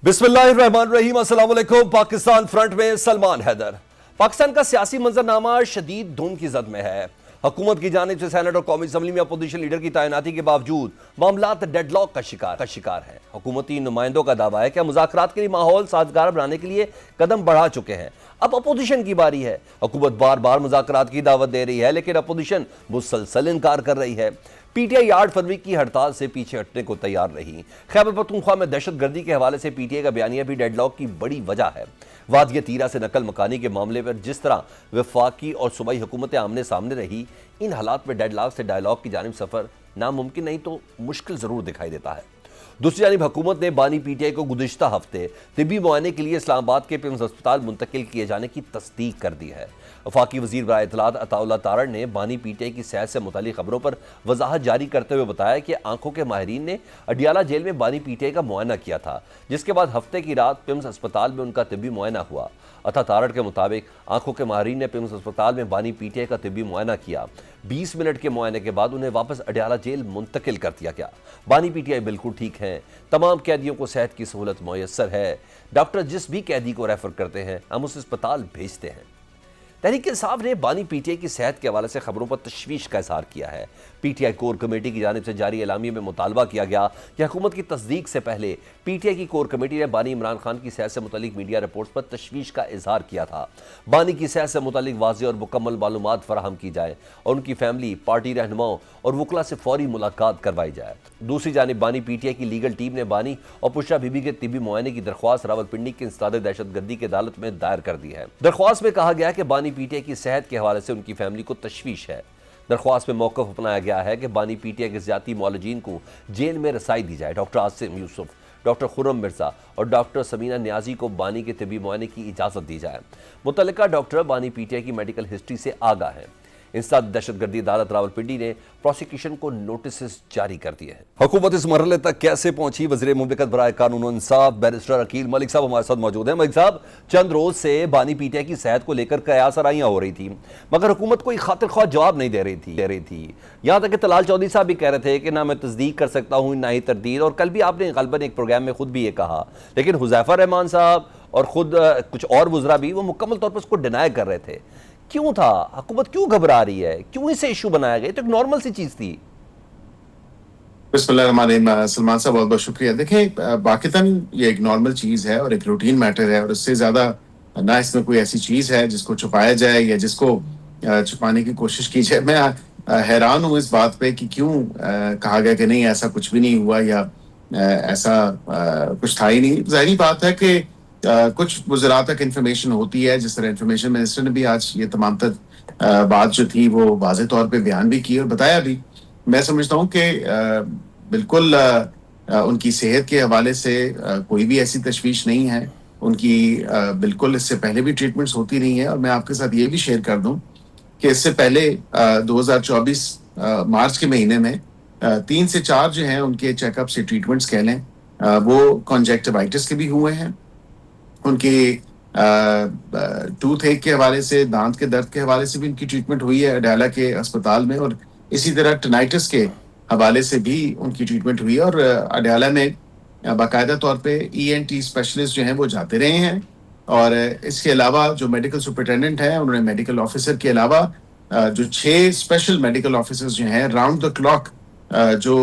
बिस्मिल्लाहिर्रहमानिर्रहीम, अस्सलाम वालेकुम। पाकिस्तान फ्रंट में सलमान हैदर। पाकिस्तान का सियासी मंजरनामा शदीद धुंध की जद में है। हुकूमत की जानिब से सेनेट और कौमी असम्बली में अपोजिशन लीडर की तैनाती के बावजूद मामलात डेडलॉक का शिकार है। हुकूमती नुमाइंदों का दावा है कि मुज़ाकरात के लिए माहौल साजगार बनाने के लिए कदम बढ़ा चुके हैं। अब अपोजिशन की बारी है। हुकूमत बार बार मुज़ाकरात की दावत दे रही है, लेकिन अपोजिशन मुसलसल इनकार कर रही है। पीटीआई 8 फरवरी की हड़ताल से पीछे हटने को तैयार नहीं। खैबर पख्तूनख्वा में दहशतगर्दी के हवाले से पीटीआई का बयानिया भी डेडलॉक की बड़ी वजह है। वादिया तीरा से नकल मकानी के मामले पर जिस तरह वफाकी और सूबाई हुकूमतें आमने सामने रही, इन हालात में डेडलॉक से डायलॉग की जानिब सफर नामुमकिन नहीं तो मुश्किल जरूर दिखाई देता है। दूसरी जानिब हुकूमत ने बानी पीटीआई को गुज़िश्ता हफ्ते तिब्बी मुआयने के लिए इस्लामाबाद के पिम्स अस्पताल मुंतकिल किए जाने की तस्दीक कर दी है। वफाकी वज़ीर बराए इत्तलात अताउल्लाह तारड़ ने बानी पीटीआई की सेहत से मुतालिक खबरों पर वजाहत जारी करते हुए बताया कि आंखों के माहिरीन ने अडियाला जेल में बानी पीटीआई का मुआयना किया था, जिसके बाद हफ्ते की रात पिम्स अस्पताल में उनका तिब्बी मुआयना हुआ। अता तारड़ के मुताबिक आंखों के माहिरीन ने पिम्स अस्पताल में बानी पीटीआई का तिब्बी मुआयना किया। 20 मिनट के मुआयने के बाद उन्हें वापस अडियाला जेल मुंतकिल कर दिया गया। बानी पीटीआई बिल्कुल ठीक हैं, तमाम कैदियों को सेहत की सहूलत मुयस्सर है। डॉक्टर जिस भी कैदी को रेफर करते हैं हम उस अस्पताल भेजते हैं। तहरीक इंसाफ ने बानी पीटीआई की सेहत के हवाले से खबरों पर तशवीश का इजहार किया है। पीटीआई कोर कमेटी की जानिब से जारी एलामिया में मुतालबा किया गया कि हुकूमत की तस्दीक से पहले पीटीआई की कोर कमेटी ने बानी इमरान खान की सेहत से मुतालिक मीडिया रिपोर्ट्स पर तशवीश का इजहार किया था। बानी की सेहत से मुतालिक वाज़ेह और मुकम्मल मालूमात फराहम की जाए और उनकी फैमिली, पार्टी रहनुमाओं और वकला से फौरी मुलाकात करवाई जाए। दूसरी जानिब बानी पीटीआई की लीगल टीम ने बानी और पुशरा बीबी के तिब्बी मुआयने की दरख्वास्त रावलपिंडी के इंसदाद दहशतगर्दी की अदालत में दायर कर दी है। दरख्वास्त में कहा गया कि बानी पीटीआई की सेहत के हवाले से उनकी फैमिली को तशवीश है। दरख्वास्त में मौक़िफ़ अपनाया गया है कि बानी पीटीआई के ज़्यादती मौलजीन को जेल में रसाई दी जाए। डॉक्टर आसिम यूसुफ, डॉक्टर खुर्रम मिर्ज़ा और डॉक्टर समीना न्याजी को बानी के तिब्बी मुआयने की इजाज़त दी जाए। मुतल्लिका डॉक्टर बानी पीटीआई की मेडिकल हिस्ट्री से आगाह है। इंसदाद दहशतगर्दी अदालत रावलपिंडी ने प्रोसिक्यूशन को नोटिस जारी कर दिए हैं। हुकूमत इस मरहले तक कैसे पहुंची? वज़ीर मुमलिकत बराए कानून और इंसाफ बैरिस्टर अकील मलिक साहब हमारे साथ मौजूद हैं। मलिक साहब, चंद रोज से बानी पीटीआई की सेहत को लेकर कयास आराइयां हो रही थी, मगर हुकूमत कोई खातिर ख्वाह जवाब नहीं दे रही थी। यहाँ तक कि तलाल चौधरी साहब भी कह रहे थे कि ना मैं तस्दीक कर सकता हूँ ना ही तरदीद, और कल भी आपने गलबन एक प्रोग्राम में खुद भी ये कहा। लेकिन हुज़ैफा रहमान साहब और खुद कुछ और वज़रा भी वो मुकम्मल तौर पर उसको डिनाई कर रहे थे। क्यों था? हुकूमत क्यों घबरा रही है? क्यों इसे इशू बनाया गया? तो एक नॉर्मल सी चीज थी। बिस्मिल्लाहिर्रहमानिर्रहीम। सलमान साहब बहुत बहुत शुक्रिया। देखें, बाकितन ये एक नॉर्मल चीज़ है और एक रूटीन मैटर है, और इससे ज़्यादा ना इसमें कोई ऐसी चीज़ है जिसको छुपाया जाए या जिसको छुपाने की कोशिश की जाए। मैं हैरान हूँ इस बात पे कि क्यों कहा गया कि नहीं ऐसा कुछ भी नहीं हुआ या ऐसा कुछ था ही नहीं। ज़ाहिरी बात है कि कुछ वज़रा तक इंफॉर्मेशन होती है, जिस तरह इंफॉर्मेशन मिनिस्टर ने भी आज ये तमाम बात जो थी वो वाज़ेह तौर पे बयान भी की और बताया भी। मैं समझता हूँ कि बिल्कुल उनकी सेहत के हवाले से कोई भी ऐसी तशवीश नहीं है। उनकी बिल्कुल इससे पहले भी ट्रीटमेंट्स होती रही हैं, और मैं आपके साथ ये भी शेयर कर दूं कि इससे पहले 2024 मार्च के महीने में 3 से 4 जो हैं उनके चेकअप से ट्रीटमेंट्स कह लें, वो कॉन्जेक्टिवाइटिस के भी हुए हैं। उनकी टूथ एक के हवाले से, दांत के दर्द के हवाले से भी उनकी ट्रीटमेंट हुई है अडाला के अस्पताल में, और इसी तरह टिनाइटिस के हवाले से भी उनकी ट्रीटमेंट हुई है। और अडाला में बाकायदा तौर पे ईएनटी स्पेशलिस्ट जो हैं वो जाते रहे हैं, और इसके अलावा जो मेडिकल सुपरिटेंडेंट हैं उन्होंने मेडिकल ऑफिसर के अलावा जो 6 स्पेशल मेडिकल ऑफिसर्स जो हैं राउंड द क्लॉक जो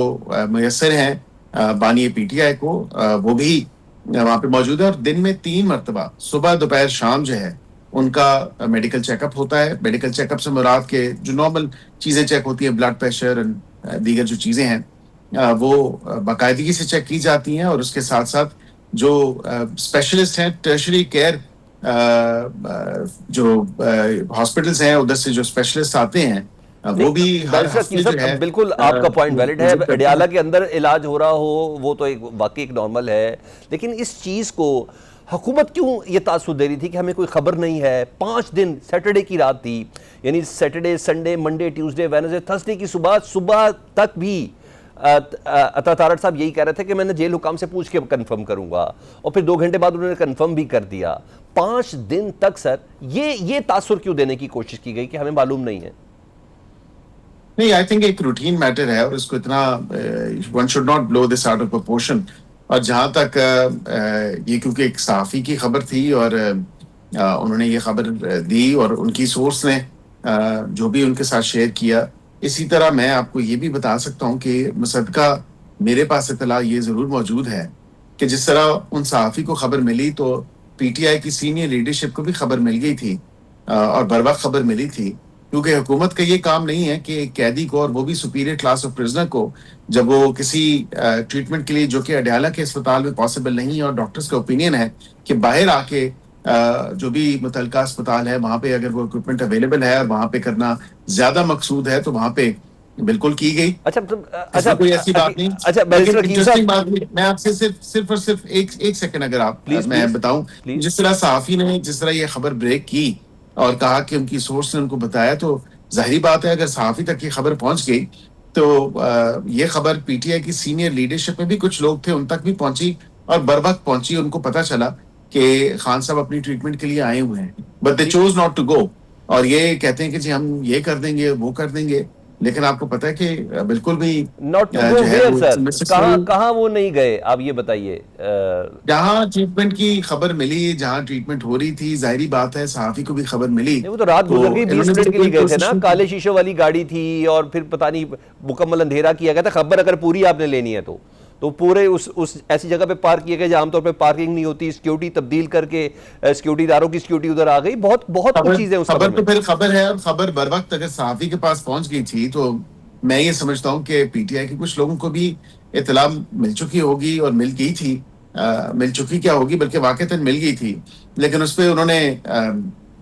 मुयस्सर हैं बानी पीटीआई को, वो भी वहाँ पे मौजूद है, और दिन में 3 मरतबा सुबह दोपहर शाम जो है उनका मेडिकल चेकअप होता है। मेडिकल चेकअप से मुराद के जो नॉर्मल चीज़ें चेक होती है, ब्लड प्रेशर, दीगर जो चीज़ें हैं वो बाकायदगी से चेक की जाती हैं, और उसके साथ साथ जो स्पेशलिस्ट हैं, टर्शरी केयर जो हॉस्पिटल्स हैं उधर से जो स्पेशलिस्ट आते हैं वो भी हर हफ्ते जो है। बिल्कुल आपका पॉइंट वैलिड है। अडियाला के अंदर इलाज हो रहा हो वो तो एक वाकई एक नॉर्मल है, लेकिन इस चीज़ को हुकूमत क्यों ये तासुर दे रही थी कि हमें कोई खबर नहीं है? 5 दिन, सैटरडे की रात थी, यानी Saturday, Sunday, Monday, Tuesday, Wednesday, Thursday की सुबह तक भी अता तारड़ साहब यही कह रहे थे कि मैंने जेल हुकाम से पूछ के कंफर्म करूंगा, और फिर 2 घंटे बाद उन्होंने कंफर्म भी कर दिया। 5 दिन तक सर ये तासुर क्यों देने की कोशिश की गई कि हमें मालूम नहीं है? नहीं, आई थिंक एक रूटीन मैटर है, और इसको इतना one should not blow this out of proportion. और जहां तक ये क्योंकि एक सहाफ़ी की खबर थी और उन्होंने ये खबर दी और उनकी सोर्स ने जो भी उनके साथ शेयर किया, इसी तरह मैं आपको ये भी बता सकता हूँ कि मुसद्दक़ा मेरे पास इत्तला ये ज़रूर मौजूद है कि जिस तरह उन सहाफ़ी को खबर मिली तो पीटीआई की सीनियर लीडरशिप को भी खबर मिल गई थी और बरवक़्त खबर मिली थी। क्योंकि हुकूमत का ये काम नहीं है कि एक कैदी को और वो भी सुपीरियर क्लास ऑफ प्रिजनर को जब वो किसी ट्रीटमेंट के लिए जो कि अडयाला के अस्पताल में पॉसिबल नहीं है और डॉक्टर्स का ओपिनियन है कि बाहर आके जो भी मुतलका अस्पताल है वहां पे अगर वो इक्विपमेंट अवेलेबल है और वहां पे करना ज्यादा मकसूद है तो वहां पे बिल्कुल की गई। अच्छा इसमें कोई ऐसी बात नहीं। अच्छा लेकिन बैरिस्टर इंटरेस्टिंग बात मैं आपसे सिर्फ और सिर्फ एक सेकंड अगर आप प्लीज मैं बताऊं, प्लीज। जिस तरह सहाफी ने जिस तरह ये खबर ब्रेक की और कहा कि उनकी सोर्स ने उनको बताया, तो जाहिर बात है अगर सहाफी तक ये खबर पहुंच गई तो ये खबर पीटीआई की सीनियर लीडरशिप में भी कुछ लोग थे उन तक भी पहुंची और बर वक्त पहुंची। उनको पता चला कि खान साहब अपनी ट्रीटमेंट के लिए आए हुए हैं, but they chose not to go. और ये कहते हैं कि जी हम ये कर देंगे वो कर देंगे, लेकिन आपको पता है कि बिल्कुल भी not to go where sir, कहाँ कहाँ वो नहीं गए आप ये बताइए। जहाँ ट्रीटमेंट की खबर मिली, जहाँ ट्रीटमेंट हो रही थी, जाहिर बात है सहाफी को भी खबर मिली। वो तो रात गुजर गई, 20 मिनट के लिए गए थे ना, काले शीशों वाली गाड़ी थी और फिर पता नहीं मुकम्मल अंधेरा किया गया था। खबर अगर पूरी आपने लेनी है तो पूरे उस ऐसी जगह पे पार्क किए गए जहां आमतौर पे पार्किंग नहीं होती, सिक्योरिटी तब्दील करके सिक्योरिटीदारों की सिक्योरिटी उधर आ गई, बहुत बहुत कुछ चीजें उस खबर तो फिर खबर है और खबर बर वक्त अगर सहाफी के पास पहुंच गई थी तो मैं ये समझता हूँ कि पीटीआई के कुछ लोगों को भी इत्तला मिल चुकी होगी और मिल गई थी। मिल चुकी क्या होगी बल्कि वाकईतन मिल गई थी, लेकिन उस पर उन्होंने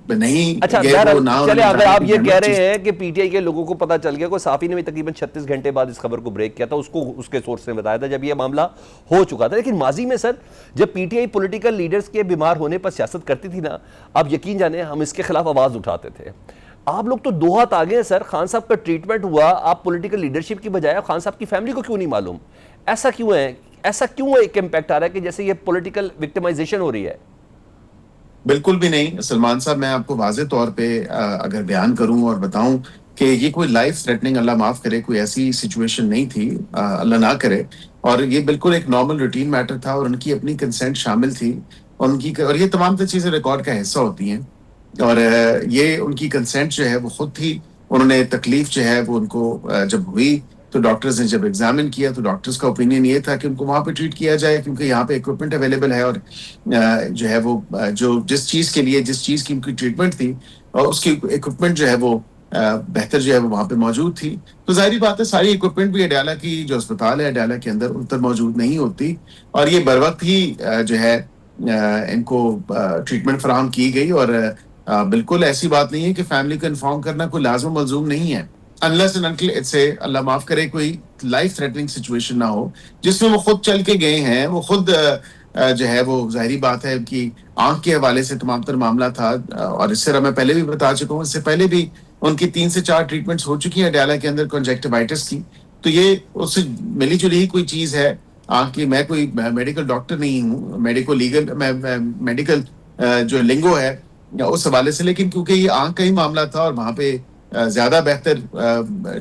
नहीं। अच्छा चले, अगर आप ये कह रहे हैं कि पीटीआई के लोगों को पता चल गया, कोई साफी ने भी तकरीबन 36 घंटे बाद इस खबर को ब्रेक किया था, उसको उसके सोर्स ने बताया था जब ये मामला हो चुका था। लेकिन माजी में सर जब पीटीआई पॉलिटिकल लीडर्स के बीमार होने पर सियासत करती थी ना, आप यकीन जाने हम इसके खिलाफ आवाज उठाते थे। आप लोग तो दो हाथ आगे हैं सर, खान साहब का ट्रीटमेंट हुआ, आप पॉलिटिकल लीडरशिप की बजाय खान साहब की फैमिली को क्यों नहीं मालूम? ऐसा क्यों है? ऐसा क्यों एक इम्पैक्ट आ रहा है कि जैसे ये पॉलिटिकल विक्टिमाइजेशन हो रही है? बिल्कुल भी नहीं सलमान साहब, मैं आपको वाजे तौर पे अगर बयान करूं और बताऊं कि ये कोई लाइफ थ्रेटनिंग, अल्लाह माफ करे, कोई ऐसी सिचुएशन नहीं थी, अल्लाह ना करे। और ये बिल्कुल एक नॉर्मल रूटीन मैटर था और उनकी अपनी कंसेंट शामिल थी और ये तमाम चीजें रिकॉर्ड का हिस्सा होती हैं। और ये उनकी कंसेंट जो है वो खुद थी। उन्होंने तकलीफ जो है वो उनको जब हुई तो डॉक्टर्स ने जब एग्जामिन किया तो डॉक्टर्स का ओपिनियन ये था कि उनको वहां पे ट्रीट किया जाए क्योंकि यहाँ पे इक्विपमेंट अवेलेबल है और जो है वो जो जिस चीज की उनकी ट्रीटमेंट थी और उसकी इक्विपमेंट जो है वो बेहतर जो है वो वहां पे मौजूद थी। तो जाहिर बात है सारी इक्विपमेंट भी अडयाला की जो अस्पताल है अडयाला के अंदर उन तक मौजूद नहीं होती और ये बर वक्त ही जो है इनको ट्रीटमेंट फराहम की गई। और बिल्कुल ऐसी बात नहीं है कि फैमिली को इन्फॉर्म करना कोई लाजम मलजूम नहीं है, अनलेस एंड अनटिल इट्स अल्लाह माफ करे कोई लाइफ थ्रेटनिंग सिचुएशन ना हो जिसमें वो खुद चल के गए हैं। वो खुद जो है वो जाहिर बात है कि आंख के हवाले से तमाम तर मामला था और इससे मैं पहले भी बता चुका हूँ, इससे पहले भी उनकी 3 से 4 ट्रीटमेंट्स हो चुकी हैं अडयाला के अंदर कंजक्टिवाइटिस की। तो ये उससे मिली जुली ही कोई चीज है आंख की। मैं कोई मेडिकल डॉक्टर नहीं हूँ, मेडिकल जो लिंगो है उस हवाले से, लेकिन क्योंकि ये आंख का ही मामला था और वहां पे ज्यादा बेहतर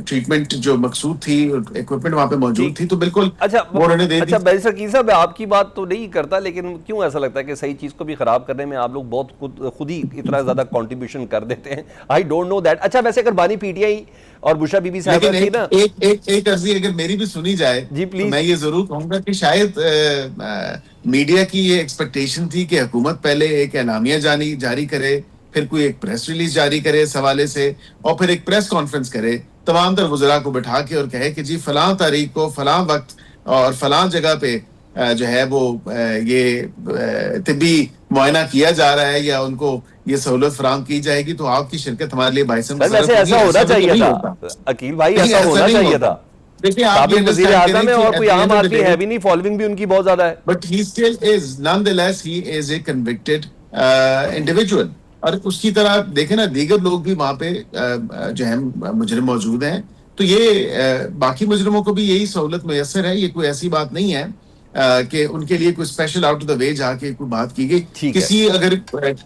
ट्रीटमेंट जो मकसूद थी, इक्विपमेंट वहां पे मौजूद थी, तो बिल्कुल वो उन्होंने दे दी। अच्छा बैरिस्टर की साहब, मैं आपकी बात तो नहीं करता, लेकिन क्यों ऐसा लगता है कि सही चीज को भी खराब करने में आप लोग बहुत खुद ही इतना ज्यादा कंट्रीब्यूशन कर देते हैं? I don't know that. अच्छा वैसे अगर बानी पीटीआई और बुशरा बीबी साहब थी ना, एक अर्जी अगर मेरी भी सुनी जाए जी प्लीज, तो मैं ये जरूर कहूंगा कि शायद मीडिया की ये एक्सपेक्टेशन थी कि हुकूमत पहले एक एलामिया जारी करे, फिर कोई एक प्रेस रिलीज जारी करे इस हवाले से और फिर एक प्रेस कॉन्फ्रेंस करे तमाम तर वज़रा को बैठा के और कहे कि जी फलां तारीख को फलां वक्त और फलां जगह पे जो है वो ये तिब्बी मुआयना किया जा रहा है या उनको ये सहूलत फराहम की जाएगी, तो आपकी शिरकत हमारे लिए बाइसन वैसे ऐसा होना चाहिए था अकील भाई, ऐसा होना चाहिए था। देखिए आप वज़ीर आज़म है और कोई आम आदमी है भी नहीं, फॉलोइंग भी उनकी बहुत ज्यादा है, but he still is nonetheless he is a convicted individual. और उसकी तरह देखें ना दीगर लोग भी वहां पे जो है मुजरिम मौजूद हैं, तो ये बाकी मुजरिमों को भी यही सहूलत मैसर है। ये कोई ऐसी बात नहीं है कि उनके लिए कोई special out of the way जाके कोई बात की गई। किसी अगर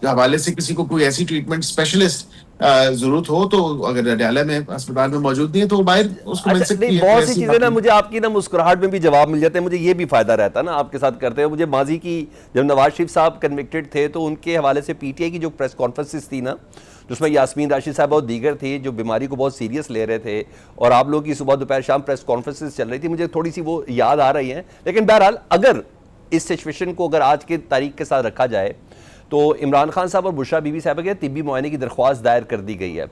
हवाले से किसी को कोई ऐसी ट्रीटमेंट स्पेशलिस्ट जरूरत हो तो अगर अडयाला में अस्पताल में मौजूद नहीं है तो वो बाहर उसको मिल अच्छा सकती नहीं, है, कोई बहुत सी ऐसी चीजें बात ना नहीं। मुझे आपकी ना मुस्कुराहट में भी जवाब मिल जाते हैं, मुझे ये भी फायदा रहता है ना आपके साथ करते हुए। मुझे माजी की जब नवाज शरीफ साहब कन्विक्टेड थे तो उनके हवाले से पीटीआई की जो प्रेस कॉन्फ्रेंसिस थी ना, जिसमें यास्मीन राशिद साहब और दीगर थे जो बीमारी को बहुत सीरियस ले रहे थे, और आप लोगों की सुबह दोपहर शाम प्रेस कॉन्फ्रेंसिस चल रही थी, मुझे थोड़ी सी वो याद आ रही हैं। लेकिन बहरहाल अगर इस सिचुएशन को अगर आज के तारीख के साथ रखा जाए तो इमरान खान साहब और बुशरा बीबी साहब के तिब्बी मुआयने की दरख्वास्त दायर कर दी गई है।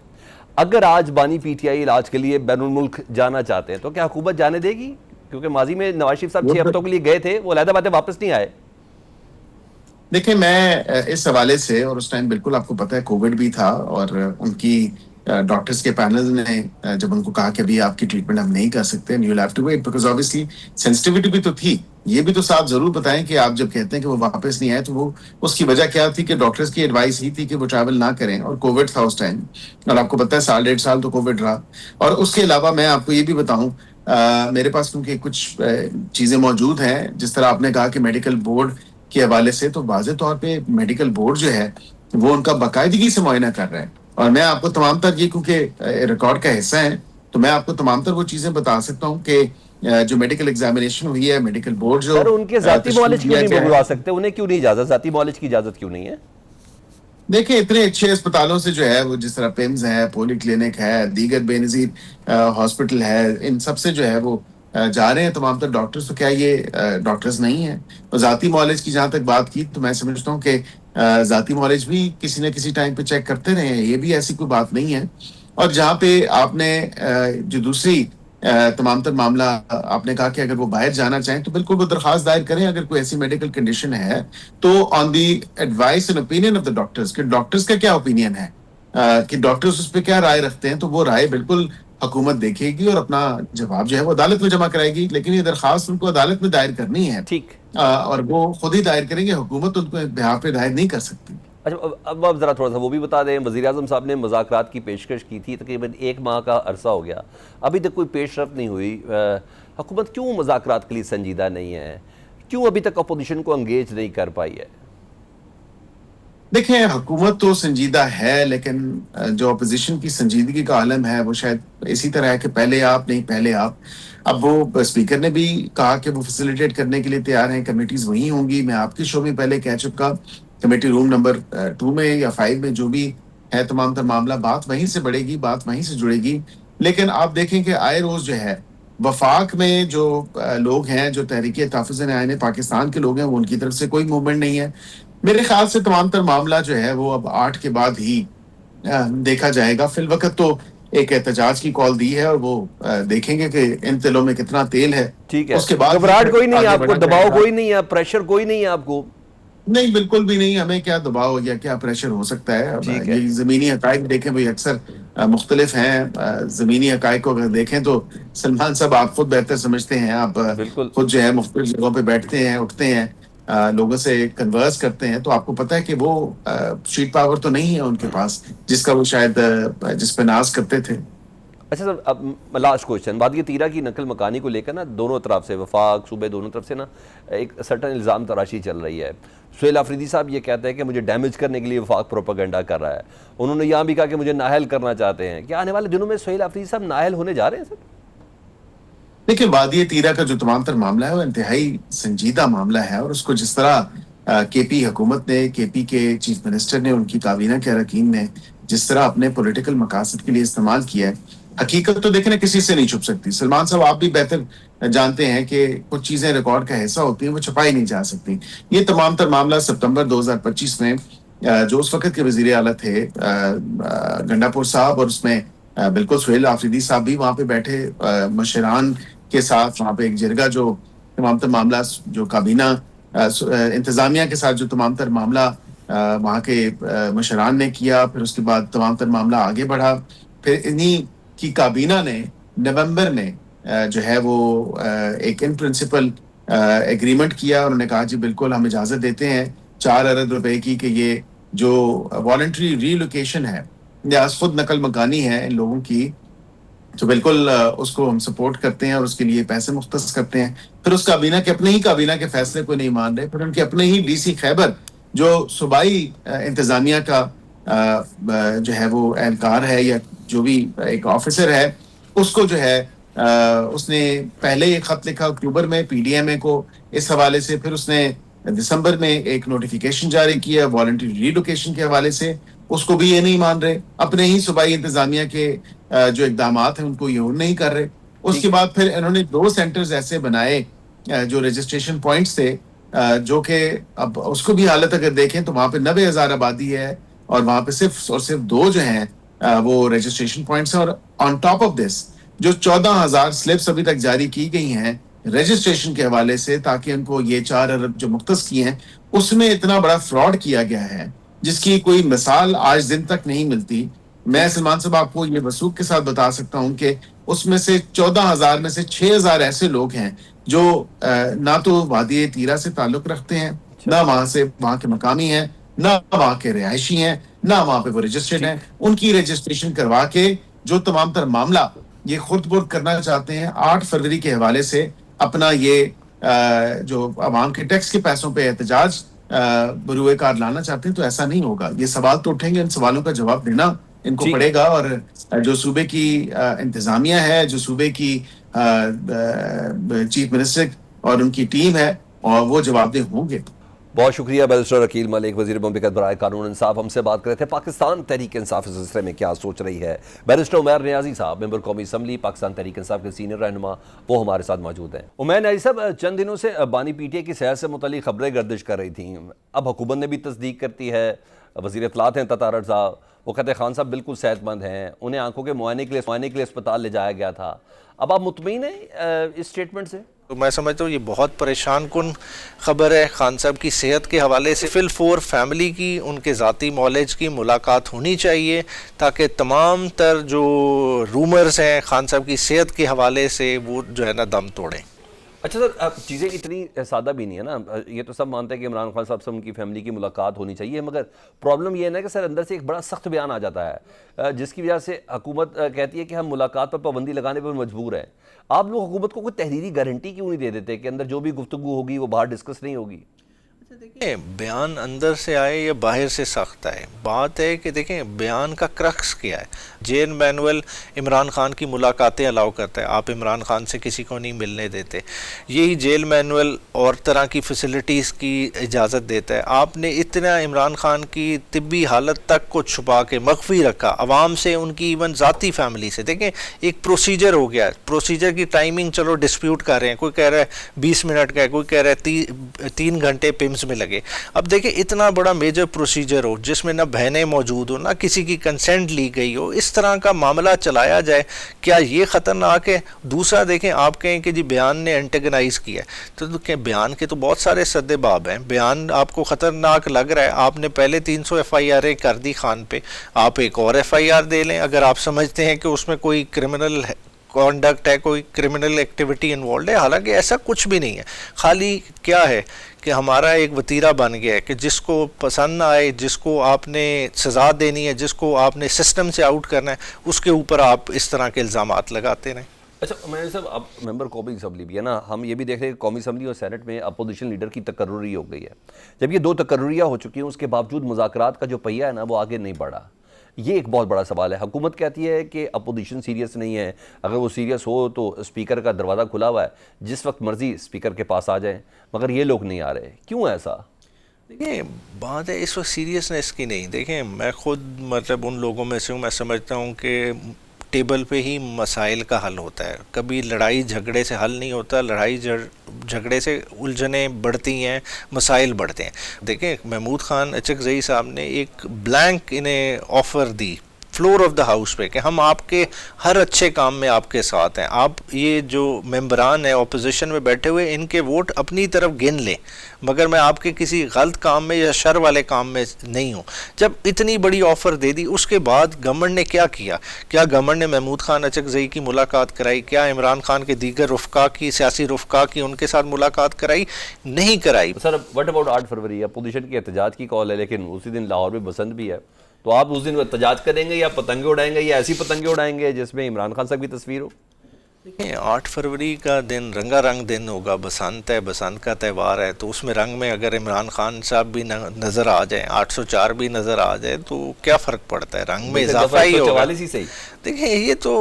अगर आज बानी पीटीआई इलाज के लिए बैनुल मुल्क जाना चाहते हैं तो क्या हुकूमत जाने देगी? क्योंकि माजी में नवाज शरीफ साहब वो 6 तो हफ्तों के लिए गए थे, वो अलहदा बातें वापस नहीं आए। देखिए, मैं इस हवाले से, और उस टाइम बिल्कुल आपको पता है कोविड भी था, और उनकी डॉक्टर्स के पैनल ने जब उनको कहा कि अभी आपकी ट्रीटमेंट हम नहीं कर सकते, you will have to wait, because obviously sensitivity भी तो थी। ये भी तो साथ जरूर बताएं कि आप जब कहते हैं कि वो वापस नहीं आए तो वो उसकी वजह क्या थी? कि डॉक्टर्स की एडवाइस ही थी कि वो ट्रैवल ना करें, और कोविड था उस टाइम, और आपको पता है 1.5 साल तो कोविड रहा। और उसके अलावा मैं आपको ये भी बताऊं, मेरे पास क्योंकि कुछ चीजें मौजूद हैं, जिस तरह आपने कहा कि मेडिकल बोर्ड के हवाले से, तो वाज़ेह तौर पे मेडिकल बोर्ड जो है वो उनका बाकायदगी से मुआयना कर रहा है। और मैं आपको तमाम तर, ये क्योंकि रिकॉर्ड का हिस्सा है, तो मैं आपको तमाम तर वो चीजें बता सकता हूँ कि जो मेडिकल एग्जामिनेशन हुई है, मेडिकल बोर्ड जो सर उनके जाती तशकील मॉलेज क्यों दिया नहीं गया बुलवा है। सकते? उन्हें क्यों नहीं इजाजत, जाती मॉलेज की इजाजत क्यों नहीं है? देखिए, इतने अच्छे अस्पतालों से जो है वो, जिस तरह पिम्स है, पोली क्लिनिक है, दीगर बेनजीर हॉस्पिटल है, इन सब से जो है वो जा रहे हैं तमाम तर डॉक्टर्स। तो क्या ये डॉक्टर्स नहीं है? और जाती मॉलेज की जहां तक बात की, तो मैं समझता हूँ कि जाती मॉलेज भी किसी न किसी टाइम पे चेक करते रहे हैं, ये भी ऐसी कोई बात नहीं है। और जहाँ पे आपने जो दूसरी तमाम तर मामला आपने कहा कि अगर वो बाहर जाना चाहें तो बिल्कुल वो दरखास्त दायर करें, अगर कोई ऐसी मेडिकल कंडीशन है तो, on the advice and opinion of the doctors, कि डॉक्टर्स का क्या ओपिनियन है, कि डॉक्टर्स उस पर क्या राय रखते हैं, तो वो राय बिल्कुल हुकूमत देखेगी और अपना जवाब जो है वो अदालत में जमा कराएगी। लेकिन ये दरखास्त उनको अदालत में दायर करनी है, ठीक। और वो खुद ही दायर करेंगे, हुकूमत उनको बिहाफ पे दायर नहीं कर सकती। अच्छा अब ज़रा थोड़ा सा वो भी बता दें, वज़ीर आज़म साहब ने मुज़ाकरात की पेशकश की थी, तकरीबन 1 माह का अरसा हो गया, अभी तक कोई पेशरफ नहीं हुई। हुकूमत क्यों मुज़ाकरात के लिए संजीदा नहीं है? क्यों अभी तक अपोजिशन को एंगेज नहीं कर पाई है? देखें, हुकूमत तो संजीदा है, लेकिन जो अपोजिशन की संजीदगी का आलम है वो शायद इसी तरह है कि पहले आप नहीं, पहले आप। अब वो स्पीकर ने भी कहा कि वो फैसिलिटेट करने के लिए तैयार हैं, कमेटीज वही होंगी। मैं आपके शो में पहले कह चुका, कमेटी रूम नंबर 2 में या 5 में जो भी है तमाम तर मामला, बात वहीं से बढ़ेगी, बात वहीं से जुड़ेगी। लेकिन आप देखें कि आए रोज जो है वफाक में जो लोग हैं, जो तहरीक तहफ़्फ़ुज़ ऐन पाकिस्तान के लोग हैं, वो उनकी तरफ से कोई मूवमेंट नहीं है। मेरे ख्याल से तमाम तर मामला जो है वो अब 8 के बाद ही देखा जाएगा। फिल वक्त तो एक एहतजाज की कॉल दी है, और वो देखेंगे कि इन तिलों में कितना तेल है। ठीक है, उसके बाद ही घबराहट फिर कोई नहीं है आगे आपको, बढ़ा दबाव जाएगा। कोई नहीं है, प्रेशर कोई नहीं है आपको? नहीं, बिल्कुल भी नहीं। हमें क्या दबाव या क्या प्रेशर हो सकता है? अब ठीक है। ये ज़मीनी हक़ाइक़ देखें भाई, अक्सर मुख्तलिफ हैं। ज़मीनी हक़ाइक़ को अगर देखें तो सलमान साहब आप खुद बेहतर समझते हैं। आप बिल्कुल। खुद जो है मुख्तलिफ जगहों पे बैठते हैं, उठते हैं, लोगों से कन्वर्स करते हैं, तो आपको पता है कि वो स्ट्रीट पावर तो नहीं है उनके पास, जिसका वो शायद जिस पे नाज़ करते थे। अच्छा सर, अब लास्ट क्वेश्चन, बात ये तीरा की नकल मकानी को लेकर ना दोनों तरफ से, वफाक सूबे दोनों तरफ से ना एक सर्टन इल्ज़ाम तराशी चल रही है। सुहेल आफरीदी साहब ये कहते हैं कि मुझे डैमेज करने के लिए वफाक प्रोपेगेंडा कर रहा है। उन्होंने यहाँ भी कहा कि मुझे नाहल करना चाहते हैं। क्या आने वाले दिनों में सुहेल आफरीदी साहब नाहल होने जा रहे हैं सर? देखिए, वादी तीरा का जो तमाम तर मामला है वो इंतहाई संजीदा मामला है, और उसको जिस तरह केपी हुकूमत ने, केपी के चीफ मिनिस्टर ने, उनकी काबीना के अरकान ने जिस तरह अपने पॉलिटिकल मकासद के लिए इस्तेमाल किया है, हकीकत तो देखने किसी से नहीं छुप सकती। सलमान साहब आप भी बेहतर जानते हैं कि कुछ चीजें रिकॉर्ड का हिस्सा होती हैं, वो छुपाई नहीं जा सकती। ये तमाम तर मामला सितंबर 2025 में जो उस वक्त के वजीर आला थे गंडापुर साहब, और उसमें बिल्कुल सुहेल आफरीदी साहब भी वहां पे बैठे, मशरान के साथ वहां पे एक जिरगा, जो तमाम तर मामला जो काबीना इंतजामिया के साथ जो तमाम तर मामला वहाँ के मशरान ने किया। फिर उसके बाद तमाम तर मामला आगे बढ़ा। फिर इन्हीं की काबीना ने नवंबर में जो है वो एक इन प्रिंसिपल एग्रीमेंट किया। उन्होंने कहा जी बिल्कुल हम इजाजत देते हैं 4 अरब रुपए की, कि ये जो वॉलंटरी रीलोकेशन है या खुद नकल मकानी है इन लोगों की, तो बिल्कुल उसको हम सपोर्ट करते हैं और उसके लिए पैसे मुख्तस करते हैं। फिर उस काबीना के, अपने ही काबीना के फैसले को नहीं मान रहे, फिर उनके अपने ही डीसी खैबर जो सूबाई इंतजामिया का जो है वो एहलकार है या जो भी एक ऑफिसर है, उसको जो है उसने पहले एक खत लिखा अक्टूबर में पीडीएमए को इस हवाले से, फिर उसने दिसंबर में एक नोटिफिकेशन जारी किया वॉलंटरी रिलोकेशन के हवाले से, उसको भी ये नहीं मान रहे। अपने ही सूबाई इंतजामिया के जो इकदामात हैं उनको ये नहीं कर रहे। उसके बाद फिर इन्होंने 2 सेंटर्स ऐसे बनाए जो रजिस्ट्रेशन पॉइंट्स थे, जो कि अब उसको भी हालत अगर देखें तो वहां पे 90,000 आबादी है और वहां पे सिर्फ 2 जो हैं वो रजिस्ट्रेशन पॉइंट्स हैं। और ऑन टॉप ऑफ दिस जो 14,000 स्लिप्स अभी तक जारी की गई हैं रजिस्ट्रेशन के हवाले से, ताकि उनको ये 4 अरब जो मुख्तस किए हैं, उसमें इतना बड़ा फ्रॉड किया गया है जिसकी कोई मिसाल आज दिन तक नहीं मिलती। मैं सलमान साहब आपको ये वसूख के साथ बता सकता हूं कि उसमें से 14,000 में से 6,000 ऐसे लोग हैं जो ना तो वादी तीरा से ताल्लुक रखते हैं, ना वहां के मकामी हैं, ना वहां के रिहायशी हैं, ना वहां पे वो रजिस्टर्ड हैं। उनकी रजिस्ट्रेशन करवा के जो तमाम तर मामला ये खुर्द बुर्द करना चाहते हैं 8 फरवरी के हवाले से अपना ये जो अवाम के टैक्स के पैसों पे एहतजाज बरूए कार लाना चाहते हैं, तो ऐसा नहीं होगा। ये सवाल तो उठेंगे, इन सवालों का जवाब देना इनको पड़ेगा। और जो सूबे की इंतजामिया है, जो सूबे की चीफ मिनिस्टर और उनकी टीम है, और वो जवाबदेह होंगे। बहुत शुक्रिया बैरिस्टर अकील मलिक, वजीर मुमलिकत बराए कानून इंसाफ, हमसे बात कर रहे थे। पाकिस्तान तहरीक इंसाफ इस सिलसिले में क्या सोच रही है। बैरिस्टर उमैर नियाजी साहब, मेंबर कौमी असम्बली पाकिस्तान तहरीक इंसाफ के सीनियर रहनुमा, वो हमारे साथ मौजूद हैं। उमैर नियाजी साहब, चंद दिनों से बानी पीटीए की सेहत से मुतल्लिक खबरें गर्दिश कर रही थी, अब हुकूमत ने भी तस्दीक करती है। वज़ीर इत्तलात हैं ततारड़ साहब, वो कहते हैं खान साहब बिल्कुल सेहतमंद हैं, उन्हें आंखों के मुआयने के लिए अस्पताल ले जाया गया था। अब आप मुतमईन हैं इस स्टेटमेंट से? तो मैं समझता हूँ ये बहुत परेशान कुन ख़बर है। खान साहब की सेहत के हवाले से फिल फोर फैमिली की, उनके ज़ाती मौलेज की मुलाकात होनी चाहिए, ताकि तमाम तर जो रूमर्स हैं खान साहब की सेहत के हवाले से वो जो है ना दम तोड़ें। अच्छा सर, अब चीज़ें इतनी सादा भी नहीं है ना। ये तो सब मानते हैं कि इमरान खान साहब से उनकी फैमिली की मुलाकात होनी चाहिए, मगर प्रॉब्लम ये है ना कि सर अंदर से एक बड़ा सख्त बयान आ जाता है जिसकी वजह से हुकूमत कहती है कि हम मुलाकात पर पाबंदी लगाने पर मजबूर हैं। आप लोग हुकूमत को कोई तहरीरी गारंटी क्यों नहीं दे देते कि अंदर जो भी गुफ्तगू होगी वो बाहर डिस्कस नहीं होगी? देखिए, बयान अंदर से आए या बाहर से सख्त आए, बात है कि देखें बयान का क्रक्स क्या है। जेल मैनुअल इमरान खान की मुलाकातें अलाउ करता है, आप इमरान खान से किसी को नहीं मिलने देते। यही जेल मैनुअल और तरह की फैसिलिटीज़ की इजाज़त देता है। आपने इतना इमरान खान की तिब्बी हालत तक को छुपा के मख्फी रखा आवाम से, उनकी इवन ज़ाती फैमिली से। देखें, एक प्रोसीजर हो गया, प्रोसीजर की टाइमिंग चलो डिस्प्यूट कर रहे हैं, कोई कह रहा है 20 मिनट का है, कोई कह रहा है 3 घंटे पिम्स में लगे। अब देखिए, इतना बड़ा मेजर प्रोसीजर हो जिसमें ना बहनें मौजूद हो, ना किसी की कंसेंट ली गई हो, इस तरह का मामला चलाया जाए, क्या ये ख़तरनाक है? दूसरा देखें, आप कहें कि जी बयान ने एंटेगनाइज किया है, तो क्या बयान के तो बहुत सारे सद्देबाब हैं। बयान आपको ख़तरनाक लग रहा है, आपने पहले 300 FIR कर दी खान पे, आप एक और FIR दे लें अगर आप समझते हैं कि उसमें कोई क्रिमिनल कॉन्डक्ट है, कोई क्रिमिनल एक्टिविटी इन्वॉल्व है। हालांकि ऐसा कुछ भी नहीं है। खाली क्या है कि हमारा एक वतीरा बन गया है कि जिसको पसंद ना आए, जिसको आपने सज़ा देनी है, जिसको आपने सिस्टम से आउट करना है, उसके ऊपर आप इस तरह के इल्ज़ामात लगाते रहें। अच्छा मैं साहब, अब मेंबर कौमी असम्बली भी है ना, हम ये भी देख रहे हैं कि कौमी असम्बली और सेनेट में अपोजिशन लीडर की तकर्रुरी हो गई है। जब ये 2 तकर्रुरियाँ हो चुकी हैं, उसके बावजूद मुज़ाकरात का जो पहिया है ना वो आगे नहीं बढ़ा। ये एक बहुत बड़ा सवाल है। हुकूमत कहती है कि अपोजिशन सीरियस नहीं है, अगर वो सीरियस हो तो स्पीकर का दरवाज़ा खुला हुआ है, जिस वक्त मर्जी स्पीकर के पास आ जाएं, मगर ये लोग नहीं आ रहे। क्यों ऐसा? देखिए, बात है इस वक्त सीरियसनेस की नहीं। देखें, मैं खुद मतलब उन लोगों में से हूँ, मैं समझता हूँ कि टेबल पे ही मसाइल का हल होता है, कभी लड़ाई झगड़े से हल नहीं होता। लड़ाई झगड़े से उलझने बढ़ती हैं, मसाइल बढ़ते हैं। देखें, महमूद खान अचकज़ई साहब ने एक ब्लैंक इन्हें offer the floor of the house पे कि हम आपके हर अच्छे काम में आपके साथ हैं। आप ये जो मेंबरान हैं अपोजिशन में बैठे हुए, इनके वोट अपनी तरफ गिन लें, मगर मैं आपके किसी गलत काम में या शर वाले काम में नहीं हूँ। जब इतनी बड़ी ऑफ़र दे दी, उसके बाद गवर्नमेंट ने क्या किया? क्या गवर्नमेंट ने महमूद खान अचकज़ई की मुलाकात कराई? क्या इमरान खान के दीगर रुफ़का की, सियासी रुफ़का की, उनके साथ मुलाकात कराई? नहीं कराई। Sir what about 8 February? Opposition की एहतजाज की कॉल है, लेकिन उसी दिन लाहौर में बसंत भी है, तो आप उस दिन एहतजाज करेंगे या पतंगे उड़ाएंगे, या ऐसी पतंगे उड़ाएंगे जिसमें इमरान खान साहब की तस्वीर हो? देखिए 8 फरवरी का दिन रंगारंग दिन होगा, बसंत है, बसंत का त्यौहार है, तो उसमें रंग में अगर इमरान खान साहब भी नज़र आ जाए, 804 भी नज़र आ जाए तो क्या फ़र्क पड़ता है, रंग में इजाफा ही होगा। ही सही। देखिए ये तो